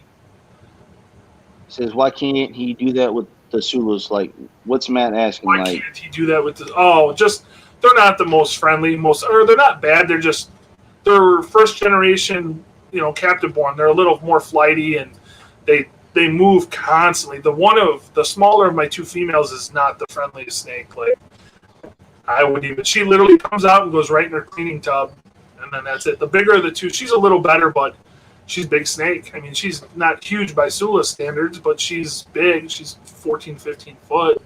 Says, why can't he do that with the Sulas? Like, what's Matt asking? Why can't he do that with the? Oh, just they're not the most friendly, or they're not bad. They're first generation, captive born. They're a little more flighty, and they move constantly. The smaller of my two females is not the friendliest snake. Like, she literally comes out and goes right in her cleaning tub, and then that's it. The bigger of the two, she's a little better, but she's a big snake. I mean, she's not huge by Sula standards, but she's big. She's 14, 15 foot.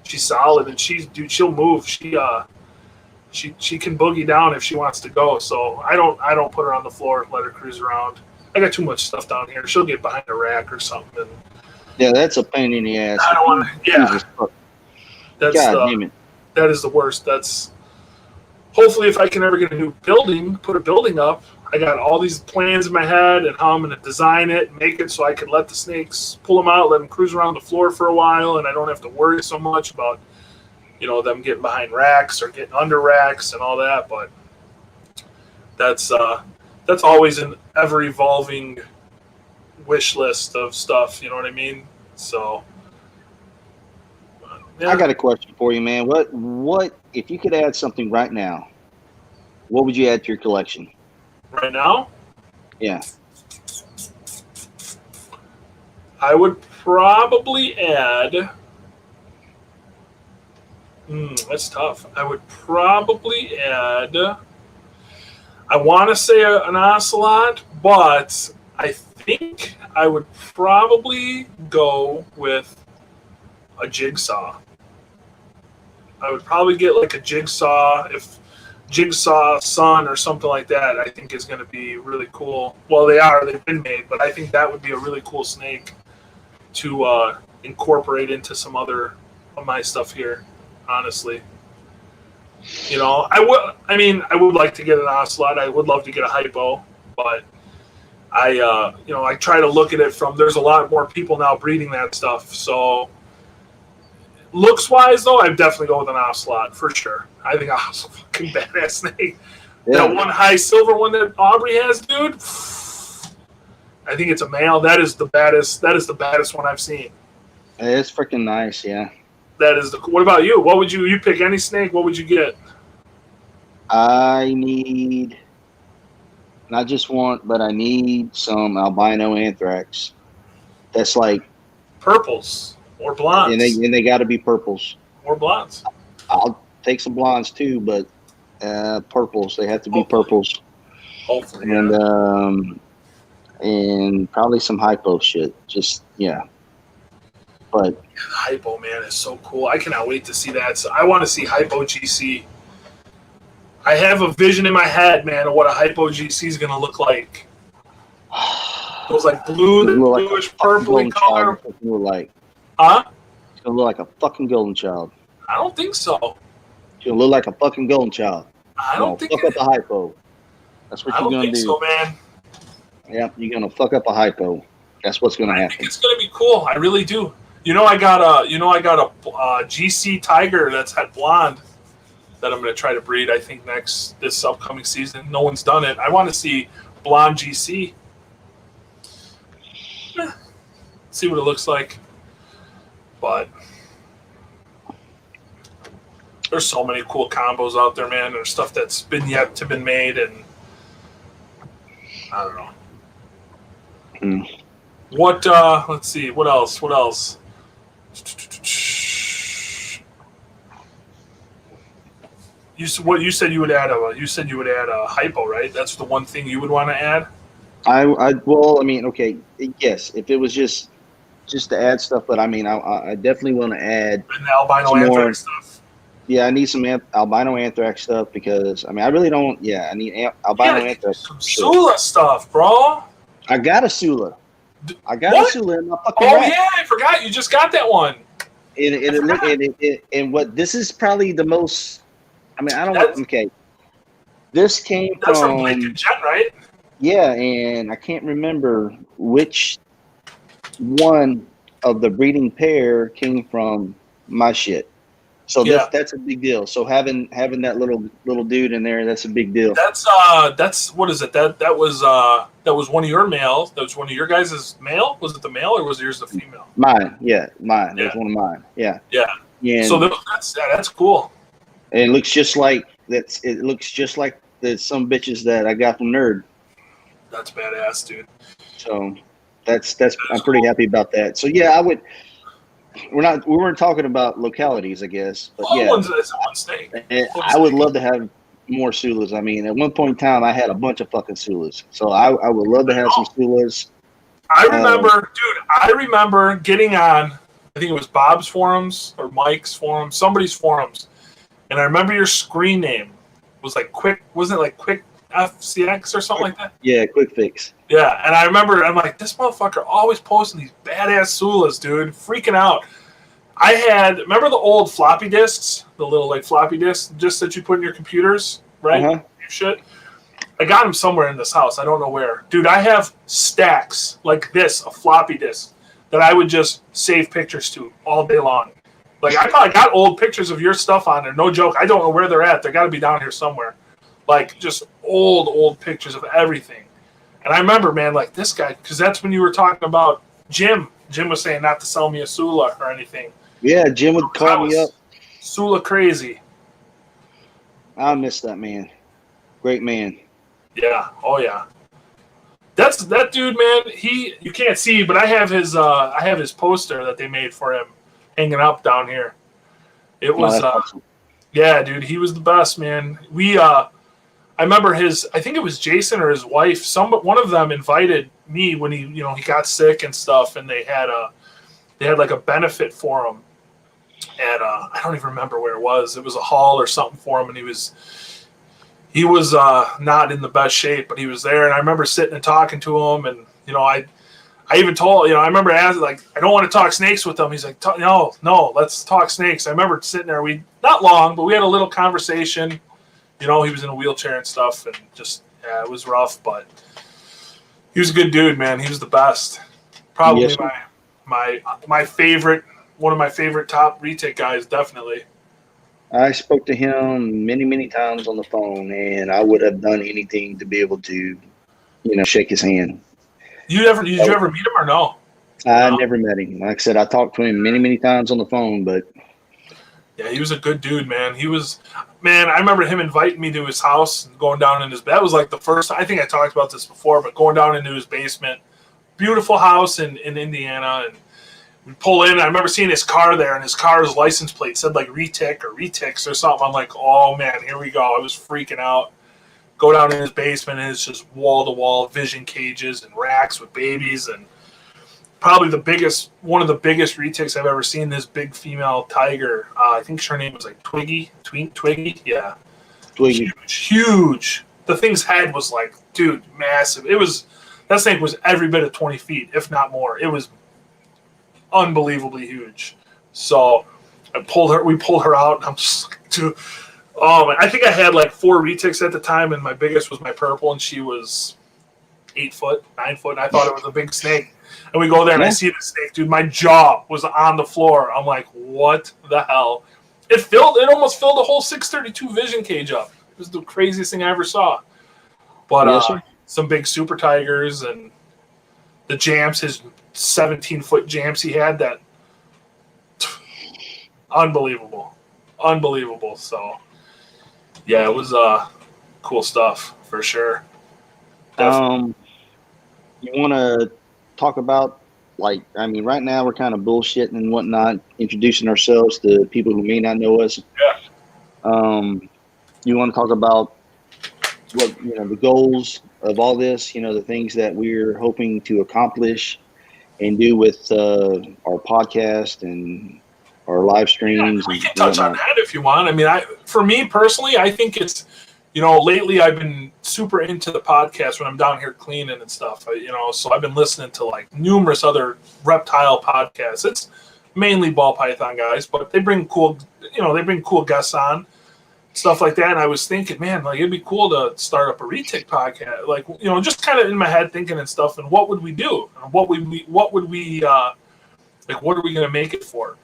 She's solid, and she'll move. She can boogie down if she wants to go. So I don't put her on the floor and let her cruise around. I got too much stuff down here. She'll get behind a rack or something. And yeah, that's a pain in the ass. I don't want to. Yeah, God damn it. That is the worst. That's hopefully if I can ever get a new building, put a building up. I got all these plans in my head and how I'm going to design it, make it so I can let the snakes pull them out, let them cruise around the floor for a while, and I don't have to worry so much about them getting behind racks or getting under racks and all that. But that's always an ever evolving wish list of stuff. You know what I mean? So. Yeah. I got a question for you, man. What if you could add something right now? What would you add to your collection? Right now? Yeah. I would probably add. That's tough. I would probably add. I want to say an ocelot, but I think I would probably go with a jigsaw. I would probably get like a jigsaw, if Jigsaw Sun or something like that, I think is going to be really cool. Well, they've been made, but I think that would be a really cool snake to incorporate into some other of my stuff here, honestly. I would like to get an ocelot. I would love to get a hypo, but I try to look at it from, there's a lot more people now breeding that stuff, so looks wise though, I'd definitely go with an ocelot for sure. I think a fucking badass snake. That one high silver one that Aubrey has, dude. I think it's a male. That is the baddest. That is the baddest one I've seen. It's freaking nice, yeah. That is the. What about you? What would you pick any snake? What would you get? I need not just one, but I need some albino anthrax. That's like Purples or blondes? and they got to be purples. Or blondes. I'll take some blondes too, but purples. They have to be purples. Hopefully, and probably some hypo shit. Just yeah. But the hypo, man, is so cool. I cannot wait to see that. So I want to see hypo GC. I have a vision in my head, man, of what a hypo GC is going to look like. Those like bluish, purpley color. Like, huh? It's gonna look like a fucking golden child. I don't think so. It's gonna look like a fucking golden child. I don't think fuck up a hypo. That's what you're gonna do. So, man. Yeah, you're gonna fuck up a hypo. That's what's gonna happen. I think it's gonna be cool. I really do. I got a GC tiger that's had blonde that I'm gonna try to breed. I think this upcoming season. No one's done it. I want to see blonde GC. See what it looks like. But there's so many cool combos out there, man. There's stuff that's been yet to been made, and I don't know. What? Let's see. What else? You said you would add a hypo, right? That's the one thing you would want to add. Okay, yes. If it was just to add stuff, but I definitely want to add the albino anthrax stuff. Yeah, I need some albino anthrax stuff because I really don't. Yeah, I need albino anthrax. Some Sula stuff, bro. I got a Sula. A Sula in my fucking rack. Yeah, I forgot you just got that one. And what this is probably the most. Okay. This came from Blake and Jet, right? Yeah, and I can't remember which one of the breeding pair came from my shit. So that's a big deal. So having that little dude in there, that's a big deal. That's what is it? That was one of your males. That was one of your guys' male. Was it the male or was yours the female? Mine. That was one of mine. Yeah. And so that's cool. And it looks just like It looks just like some bitches that I got from Nerd. That's badass, dude. So that's I'm pretty happy about that. So yeah, we weren't talking about localities, I guess, but it's one snake. I would love to have more Sulas. At one point in time, I had a bunch of fucking Sulas, so I would love to have some Sulas. I remember getting on, I think it was Bob's forums or Mike's forums, somebody's forums, and I remember your screen name was like Quick, wasn't it like Quick FCX or something like that? Yeah, Quick Fix. Yeah, and I remember, I'm like, this motherfucker always posting these badass Sulas, dude, freaking out. Remember the old floppy disks, the little like floppy disks, just that you put in your computers, right? Uh-huh. Shit. I got them somewhere in this house. I don't know where. Dude, I have stacks like this of floppy disks that I would just save pictures to all day long. Like, I probably got old pictures of your stuff on there. No joke. I don't know where they're at. They got to be down here somewhere. Like, just old pictures of everything. And I remember, man, like this guy, because that's when you were talking about Jim. Jim was saying not to sell me a Sula or anything. Yeah, Jim would call me up. Sula crazy. I miss that man. Great man. Yeah. Oh yeah. That's that dude, man. You can't see, but I have his poster that they made for him hanging up down here. It was awesome. Yeah, dude, he was the best, man. I remember I think it was Jason or his wife, one of them invited me when he got sick and stuff, and they had like a benefit for him at I don't even remember where it was. It was a hall or something for him, and he was not in the best shape, but he was there, and I remember sitting and talking to him, and I even told, I remember asking, like, I don't want to talk snakes with him. He's like, no, let's talk snakes. I remember sitting there, not long, but we had a little conversation. He was in a wheelchair and stuff, and just, it was rough, but he was a good dude, man. He was the best. Probably my favorite, one of my favorite top retic guys, definitely. I spoke to him many, many times on the phone, and I would have done anything to be able to, shake his hand. Did you ever meet him or no? I No. never met him. Like I said, I talked to him many, many times on the phone, but Yeah, he was a good dude, man. Man, I remember him inviting me to his house and going down in his bed. That was like the first, I think I talked about this before, but going down into his basement. Beautiful house in Indiana. And we pull in. I remember seeing his car there, and his car's license plate said like Retic or Retics or something. I'm like, oh man, here we go. I was freaking out. Go down in his basement, and it's just wall to wall vision cages and racks with babies, and probably one of the biggest retics I've ever seen. This big female tiger. I think her name was like Twiggy. Yeah, Twiggy. huge. The thing's head was like, dude, massive. That snake was every bit of 20 feet, if not more. It was unbelievably huge. So we pulled her out, and I'm just like, dude. Oh man, I think I had like 4 retics at the time, and my biggest was my purple, and she was 8 foot, 9 foot, and I thought it was a big snake. And we go there, and I see the snake, dude. My jaw was on the floor. I'm like, what the hell? It almost filled the whole 632 vision cage up. It was the craziest thing I ever saw. But Yes, sir. some big super tigers and the jams, his 17-foot jams he had, that unbelievable. So yeah, it was cool stuff for sure. Definitely. You want to talk about, like, I mean, right now we're kind of bullshitting and whatnot, introducing ourselves to people who may not know us. Yeah. You want to talk about what, the goals of all this, the things that we're hoping to accomplish and do with our podcast and our live streams. We and can touch on whatnot. that if you want. I mean, for me personally, I think it's, lately I've been super into the podcast when I'm down here cleaning and stuff, so I've been listening to like numerous other reptile podcasts. It's mainly ball python guys, but they bring cool guests on, stuff like that. And I was thinking, man, like it'd be cool to start up a retic podcast, like, just kind of in my head thinking and stuff. And what would we do? And what are we going to make it for?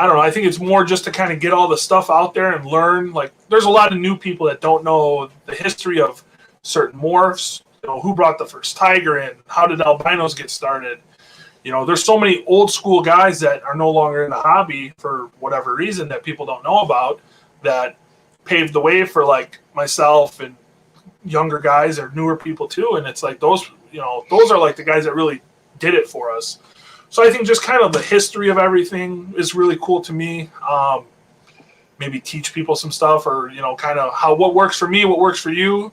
I don't know. I think it's more just to kind of get all the stuff out there and learn. Like, there's a lot of new people that don't know the history of certain morphs. Who brought the first tiger in? How did albinos get started? There's so many old school guys that are no longer in the hobby for whatever reason that people don't know about, that paved the way for like myself and younger guys or newer people too. And it's like those are like the guys that really did it for us. So I think just kind of the history of everything is really cool to me. Maybe teach people some stuff, or kind of what works for me, what works for you.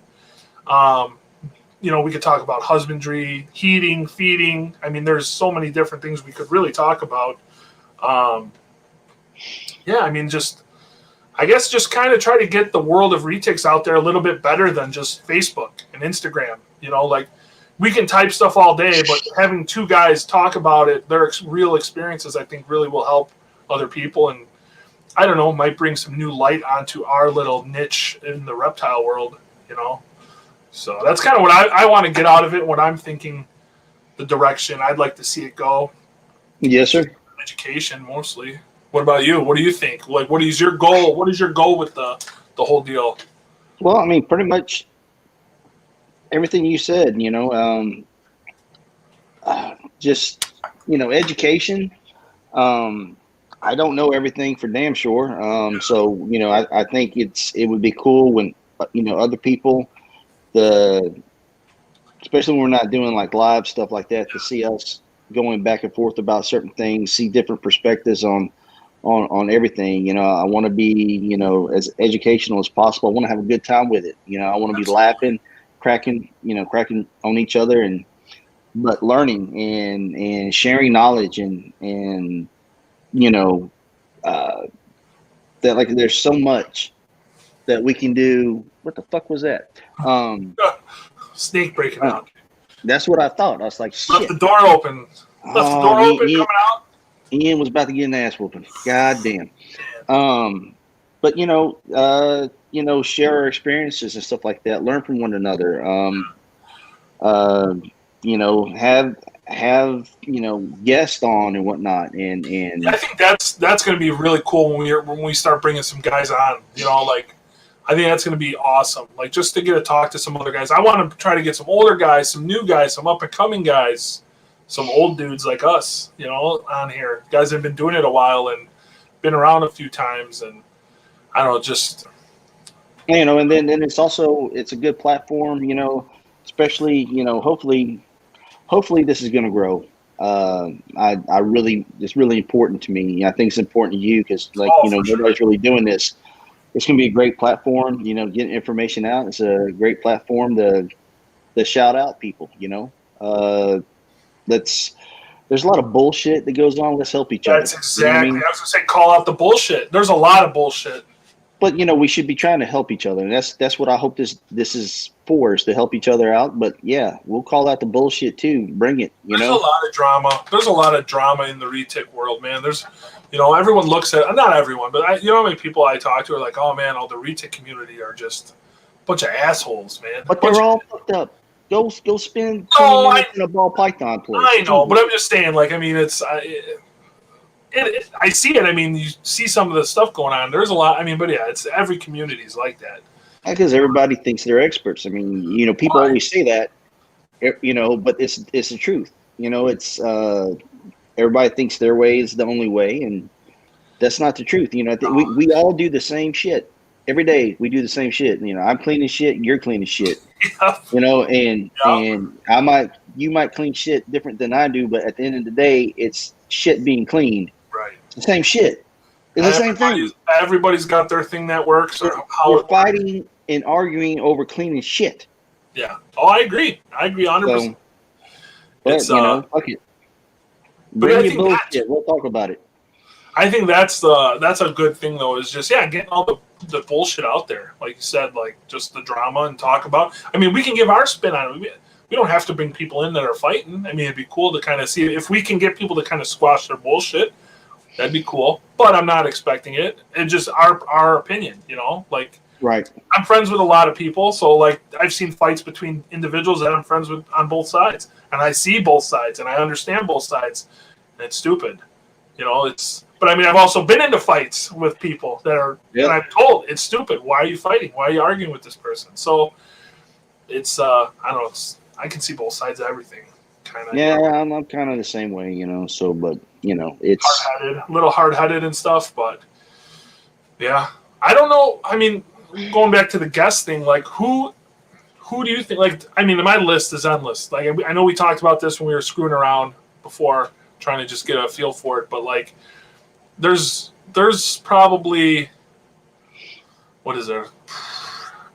We could talk about husbandry, heating, feeding. I mean, there's so many different things we could really talk about. I guess just kind of try to get the world of retics out there a little bit better than just Facebook and Instagram. Like, we can type stuff all day, but having 2 guys talk about it, their real experiences, I think really will help other people. And I don't know, might bring some new light onto our little niche in the reptile world, So that's kind of what I want to get out of it, what I'm thinking, the direction I'd like to see it go. Yes, sir. Education, mostly. What about you? What do you think? Like, what is your goal? What is your goal with the whole deal? Well, I mean, pretty much everything you said, just, education. I don't know everything for damn sure. So, I think it would be cool when, other people, especially when we're not doing like live stuff like that, to see us going back and forth about certain things, see different perspectives on everything. I want to be, as educational as possible. I want to have a good time with it. I want to be laughing, cracking on each other, but learning and sharing knowledge and that, like, there's so much that we can do. What the fuck was that? Snake breaking out. That's what I thought. I was like, shit. Left the door open. Coming out. Ian was about to get an ass whooping. God damn. But share our experiences and stuff like that. Learn from one another. have guests on and whatnot, and I think that's going to be really cool when we start bringing some guys on. Like I think that's going to be awesome. Like just to get to talk to some other guys. I want to try to get some older guys, some new guys, some up and coming guys, some old dudes like us, on here. Guys that have been doing it a while and been around a few times, and I don't know, just and then it's a good platform, especially hopefully this is going to grow. It's really important to me. I think it's important to you because nobody's really doing this. It's going to be a great platform, getting information out. It's a great platform to shout out people, there's a lot of bullshit that goes on. Let's help each other. That's exactly. I was going to say, call out the bullshit. There's a lot of bullshit. But we should be trying to help each other, and that's what I hope this is for, is to help each other out. But yeah, we'll call out the bullshit too. Bring it. There's a lot of drama. There's a lot of drama in the retic world, man. There's, everyone looks at, not everyone, but how many people I talk to are like, oh man, all the retic community are just a bunch of assholes, man. But they're all fucked up. Go spend 20 minutes in a ball python place. I know, but I'm just saying, it's. I see it. I mean, you see some of the stuff going on. There's a lot. I mean, but yeah, it's every community is like that. Because everybody thinks they're experts. I mean, people always say that, but it's the truth. It's everybody thinks their way is the only way, and that's not the truth. We all do the same shit every day. We do the same shit. I'm cleaning shit, you're cleaning shit. And you might clean shit different than I do, but at the end of the day, it's shit being cleaned. Right. It's the same shit. It's the same thing. Everybody's got their thing that works. We're fighting and arguing over cleaning shit. Yeah. Oh, I agree. 100%. But, fuck it. Bring your bullshit. We'll talk about it. I think that's a good thing, though, is just, getting all the bullshit out there. Like you said, like just the drama and talk about. I mean, we can give our spin on it. We don't have to bring people in that are fighting. I mean, it'd be cool to kind of see if we can get people to kind of squash their bullshit. That'd be cool. But I'm not expecting it. It's just our opinion, Right. I'm friends with a lot of people, so I've seen fights between individuals that I'm friends with on both sides, and I see both sides and I understand both sides. And it's stupid, But I mean, I've also been into fights with people that are, and I'm told it's stupid. Why are you fighting? Why are you arguing with this person? So it's I don't know. I can see both sides of everything. Kind of. Yeah, I'm kind of the same way, So, but it's hard-headed, a little hard-headed and stuff. But yeah, I don't know. I mean, going back to the guest thing, who do you think? I mean, my list is endless. I know we talked about this when we were screwing around before, trying to just get a feel for it. But there's probably, what is there?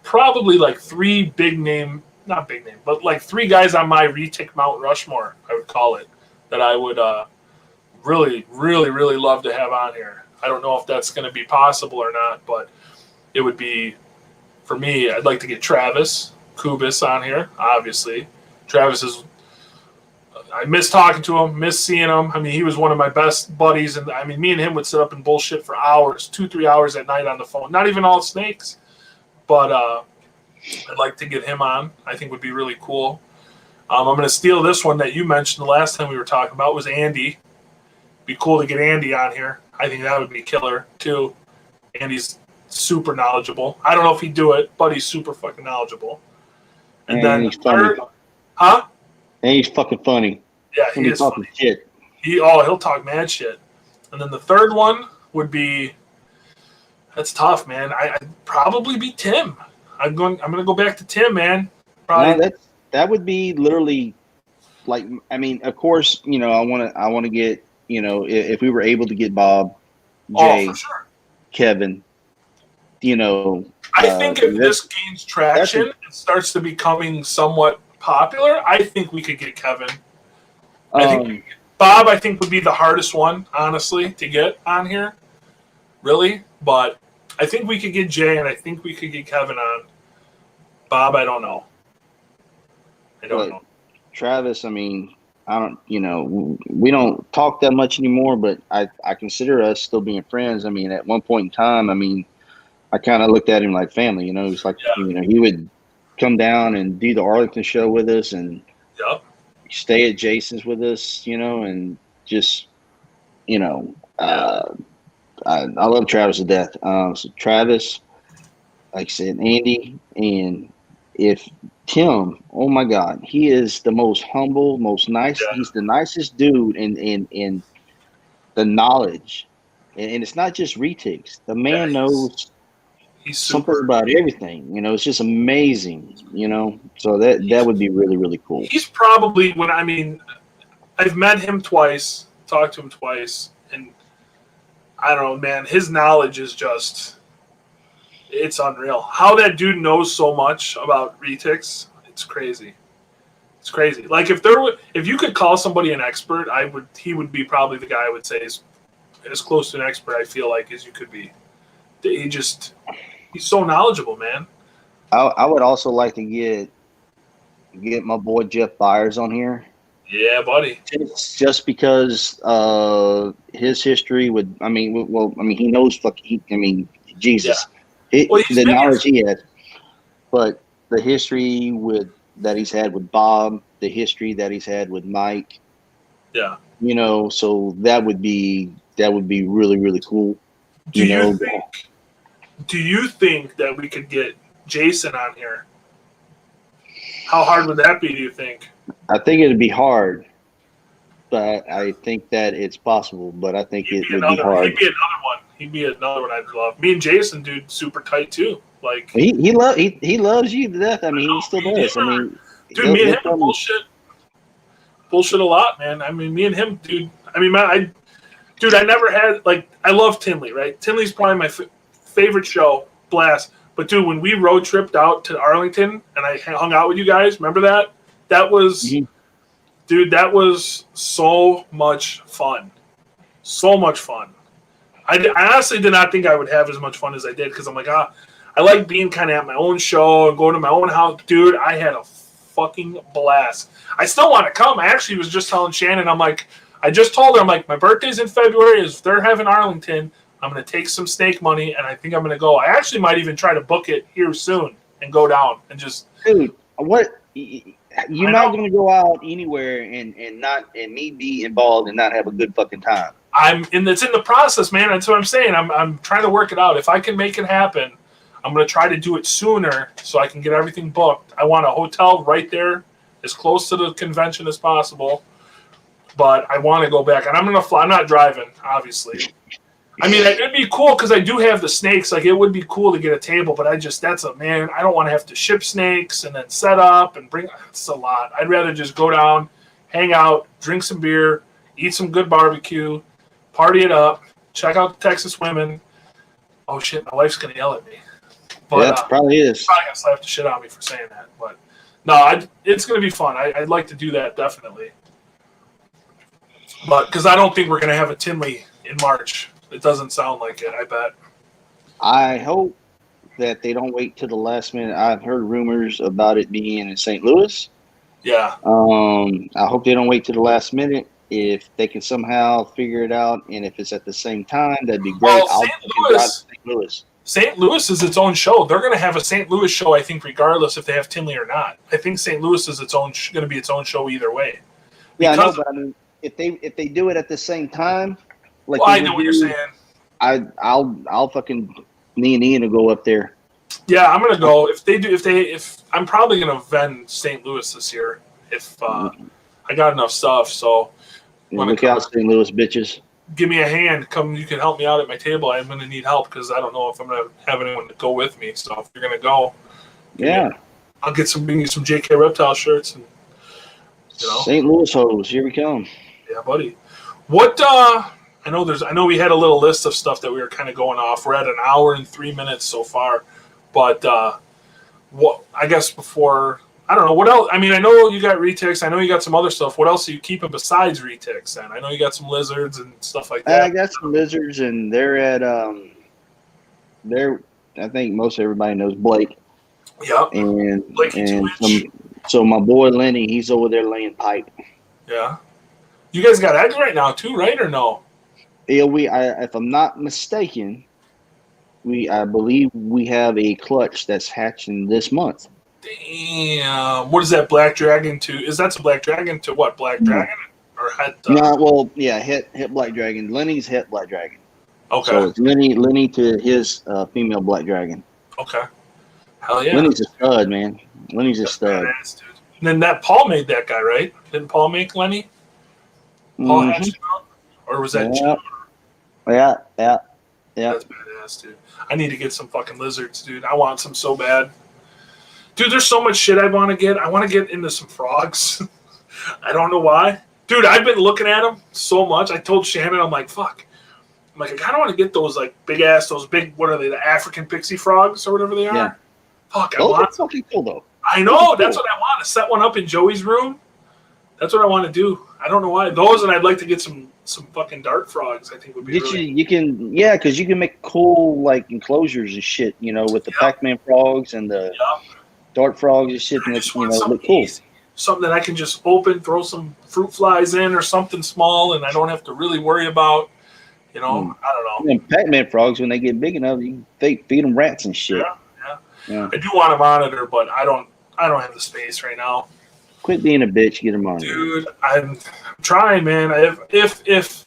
Probably three big name, not big name, but three guys on my retic Mount Rushmore, I would call it, that I would really, really, really love to have on here. I don't know if that's going to be possible or not, but it would be, for me, I'd like to get Travis Kubis on here, obviously. Travis is, I miss talking to him, miss seeing him. I mean, he was one of my best buddies, and I mean, me and him would sit up and bullshit for hours, 2-3 hours at night on the phone. Not even all snakes. But I'd like to get him on. I think would be really cool. I'm going to steal this one that you mentioned the last time we were talking about, was Andy. Be cool to get Andy on here. I think that would be killer, too. Andy's super knowledgeable. I don't know if he'd do it, but he's super fucking knowledgeable. And then he's funny. Huh? And he's fucking funny. Yeah, he is talking funny. Shit. He'll talk mad shit. And then the third one would be, that's tough, man. I'd probably be Tim. I'm gonna go back to Tim, man. Probably. No, that would be literally, I mean, of course, I want to get, if we were able to get Bob, Jay, for sure. Kevin, I think if this gains traction and starts to becoming somewhat popular, I think we could get Kevin. I think Bob, would be the hardest one, honestly, to get on here. Really, but I think we could get Jay, and I think we could get Kevin on. Bob, I don't know. I don't know. Travis, I mean, I don't, we don't talk that much anymore, but I consider us still being friends. I mean, at one point in time, I mean, I kind of looked at him like family, It's like, he would come down and do the Arlington show with us, and stay at Jason's with us, and just, I love Travis to death. So Travis, like I said, Andy, and if Tim, oh my God, he is the most humble, most nice. Yeah. He's the nicest dude in the knowledge, and it's not just retics. The man knows He's something super. about everything. It's just amazing. So that would be really, really cool. He's probably I've met him twice, talked to him twice, and I don't know, man. His knowledge is it's unreal. How that dude knows so much about retics, it's crazy. It's crazy. Like if you could call somebody an expert, he would be probably the guy I would say is as close to an expert I feel like as you could be. He's so knowledgeable, man. I would also like to get my boy Jeff Byers on here. Yeah, buddy. Just because his history would, he knows Jesus. Yeah. The knowledge he has, but the history that he's had with Bob, the history that he's had with Mike. Yeah. So that would be really, really cool. Do you think that we could get Jason on here? How hard would that be, do you think? I think it'd be hard, but I think that it's possible. But I think it would be hard. He'd be another one I'd love. Me and Jason, dude, super tight too. Like he loves you to death. He still does. Dude, me and him bullshit a lot, man. Me and him, dude. I never had I love Tinley, right? Tinley's probably my favorite show, blast. But dude, when we road tripped out to Arlington and I hung out with you guys, remember that? That was, dude, that was so much fun. So much fun. I honestly did not think I would have as much fun as I did because I'm like, I like being kind of at my own show and going to my own house. Dude, I had a fucking blast. I still want to come. I actually was just telling Shannon, I just told her, my birthday's in February. If they're having Arlington, I'm going to take some snake money, and I think I'm going to go. I actually might even try to book it here soon and go down and just. Dude, what? You're not going to go out anywhere and me be involved and not have a good fucking time. It's in the process, man. That's what I'm saying. I'm trying to work it out. If I can make it happen, I'm going to try to do it sooner so I can get everything booked. I want a hotel right there, as close to the convention as possible. But I want to go back, and I'm going to fly. I'm not driving, obviously. It'd be cool because I do have the snakes. It would be cool to get a table, but I don't want to have to ship snakes and then set up and bring. It's a lot. I'd rather just go down, hang out, drink some beer, eat some good barbecue, party it up, check out the Texas women. Oh shit, my wife's gonna yell at me. But, yeah, probably is. Probably gonna slap the shit out of me for saying that, but no, it's gonna be fun. I'd like to do that definitely, but because I don't think we're gonna have a Tinley in March. It doesn't sound like it, I bet. I hope that they don't wait till the last minute. I've heard rumors about it being in St. Louis. Yeah. I hope they don't wait till the last minute. If they can somehow figure it out, and if it's at the same time, that'd be great. Well, St. Louis is its own show. They're going to have a St. Louis show, I think, regardless if they have Tinley or not. I think St. Louis is going to be its own show either way. Yeah, I know, but if they do it at the same time. I know what you're saying. I'll fucking me and Ian will go up there. Yeah, I'm gonna go. If I'm probably gonna vend St. Louis this year if I got enough stuff. So look out, St. Louis bitches. Give me a hand. Come, you can help me out at my table. I'm gonna need help because I don't know if I'm gonna have anyone to go with me. So if you're gonna go, I'll bring you some JK Reptile shirts and St. Louis hoes. Here we come. Yeah, buddy. What? I know we had a little list of stuff that we were kind of going off. We're at an hour and 3 minutes so far, but what? I guess before I don't know what else. I know you got retics. I know you got some other stuff. What else are you keeping besides retics? And I know you got some lizards and stuff like that. I got some lizards, and they're at I think most everybody knows Blake. Yep. So my boy Lenny, he's over there laying pipe. Yeah. You guys got eggs right now too, right or no? Yeah, if I'm not mistaken, I believe we have a clutch that's hatching this month. Damn. What is that black dragon to? Is that a black dragon to what? Black dragon or het? No, well, yeah, hit black dragon. Lenny's hit black dragon. Okay. So it's Lenny to his female black dragon. Okay. Hell yeah. Lenny's a stud, man. Lenny's a stud. Badass, dude. And then that Paul made that guy, right? Didn't Paul make Lenny? Paul hatched him out? Or was that Jim? Yeah. That's badass, dude. I need to get some fucking lizards, dude. I want some so bad. Dude, there's so much shit I want to get. I want to get into some frogs. I don't know why. Dude, I've been looking at them so much. I told Shannon, I'm like, fuck. I'm like, I kind of want to get those, like, those big, what are they, the African pixie frogs or whatever they are? Yeah. Fuck, I Those want are fucking cool, though. I know. That's what I want. To set one up in Joey's room. That's what I want to do. I don't know why. Those, and I'd like to get some fucking dart frogs, I think would be You can, yeah, because you can make cool, like, enclosures and shit, you know, with the Pac-Man frogs and the dart frogs and shit. And just you want know, something look cool. easy. Something that I can just open, throw some fruit flies in or something small, and I don't have to really worry about, I don't know. And Pac-Man frogs, when they get big enough, they feed them rats and shit. Yeah. I do want a monitor, but I don't have the space right now. Quit being a bitch, get a monitor. Dude, I'm trying, man. If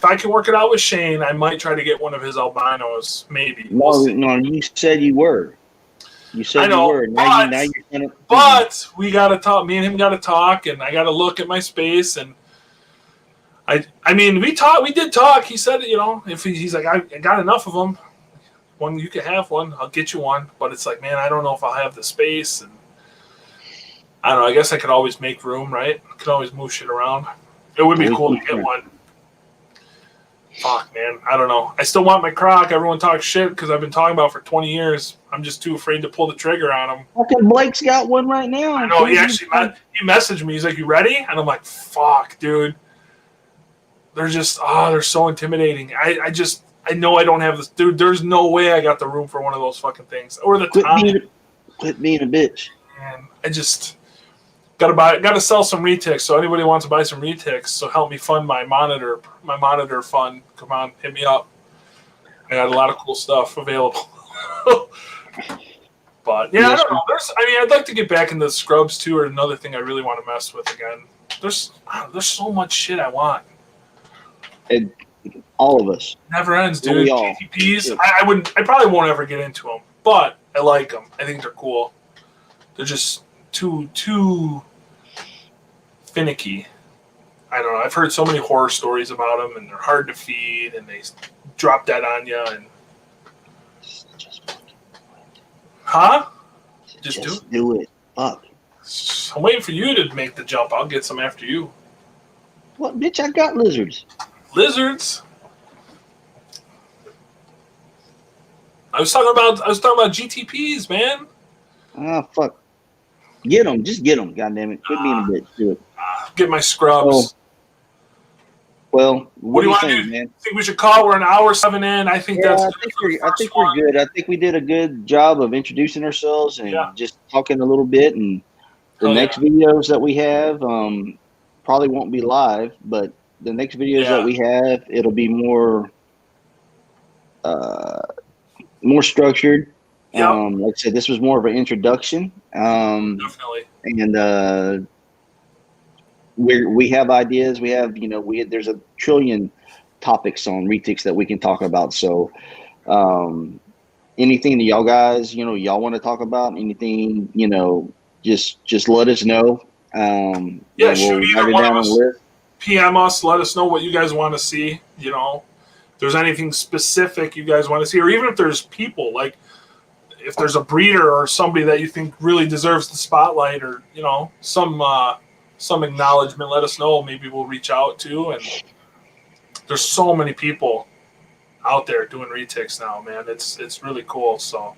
I can work it out with Shane, I might try to get one of his albinos, maybe. No, you said you were. You said you were. Now you're gonna. But we got to talk. Me and him got to talk, and I got to look at my space. And I mean, we did talk. He said, if he's like, I got enough of them. One, you can have one. I'll get you one. But it's like, man, I don't know if I'll have the space. And I don't know. I guess I could always make room, right? I could always move shit around. It would be cool to get one. Fuck, man. I don't know. I still want my croc. Everyone talks shit because I've been talking about it for 20 years. I'm just too afraid to pull the trigger on him. Fucking Blake's got one right now. I know. He messaged me. He's like, you ready? And I'm like, fuck, dude. They're just, they're so intimidating. I know I don't have this. Dude, there's no way I got the room for one of those fucking things. Or the time. Quit being a bitch. Man, I just gotta sell some retics. So anybody wants to buy some retics, so help me fund my monitor fund. Come on, hit me up. I got a lot of cool stuff available. But yeah, I don't know. I'd like to get back into the scrubs too, or another thing I really want to mess with again. There's so much shit I want. And all of us. Never ends, dude. GTPs. I probably won't ever get into them, but I like them. I think they're cool. They're just too finicky. I don't know. I've heard so many horror stories about them, and they're hard to feed, and they drop dead on you. And Just do it. Fuck. I'm waiting for you to make the jump. I'll get some after you. What, bitch? I got lizards. Lizards. I was talking about GTPs, man. Ah, fuck. Get them. Just get them. God damn it. Quit being a bitch. Do it. Get my scrubs. Well, what do you want to do, man? I think we should call. We're an hour 7 in. I think I think we're good. I think we did a good job of introducing ourselves and just talking a little bit. And the next videos that we have probably won't be live, but the next videos that we have, it'll be more structured. Yep. Like I said, this was more of an introduction. Definitely. And we have ideas. We have, there's a trillion topics on retics that we can talk about. So anything that y'all guys, y'all want to talk about, anything, just let us know. Shoot either one of us. PM us. Let us know what you guys want to see. If there's anything specific you guys want to see, or even if there's people, like if there's a breeder or somebody that you think really deserves the spotlight, or some acknowledgement, let us know. Maybe we'll reach out to. And there's so many people out there doing retics now, man. It's really cool. So,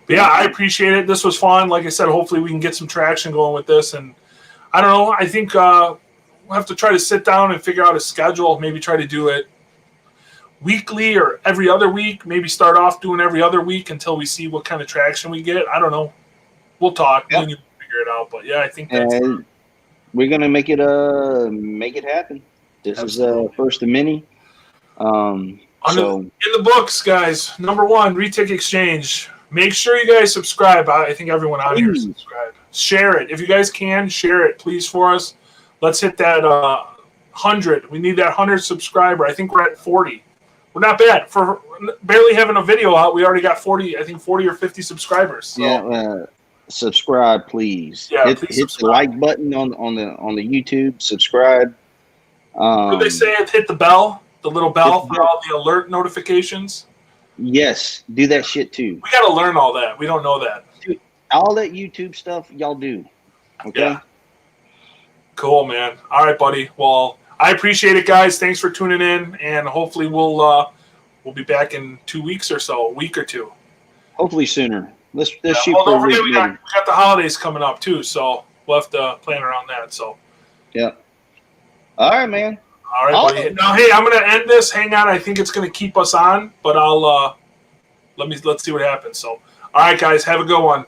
but yeah, I appreciate it. This was fun. Like I said, hopefully we can get some traction going with this. And I don't know. I think we'll have to try to sit down and figure out a schedule. Maybe try to do it weekly or every other week. Maybe start off doing every other week until we see what kind of traction we get. I don't know. We'll talk. Yep. We'll figure it out. But yeah, I think that's we're gonna make it happen. This Absolutely. Is first of many. In the books, guys. Number 1, Retic Exchange. Make sure you guys subscribe. I think everyone out here Please. subscribe. Share it. If you guys can, share it, please, for us. Let's hit that 100. We need that 100 subscriber. I think we're at 40. We're not bad. For barely having a video out, we already got 40, I think 40 or 50 subscribers. So. Yeah, subscribe, please. Yeah, hit please the subscribe. like button on the YouTube. Subscribe. What do they say? Hit the bell, the little bell Hit the for bell. all the alert notifications. Yes, do that shit too. We got to learn all that. We don't know that. All that YouTube stuff, y'all do. Okay. Yeah. Cool, man. All right, buddy. Well, I appreciate it, guys. Thanks for tuning in, and hopefully we'll be back in 2 weeks or so, a week or two. Hopefully sooner. Let's shoot Well, for don't a week. forget we got the holidays coming up too, so we'll have to plan around that. So. Yeah. All right, man. All right, buddy. Now, hey, I'm gonna end this. Hang on, I think it's gonna keep us on, but I'll let's see what happens. So, all right, guys, have a good one.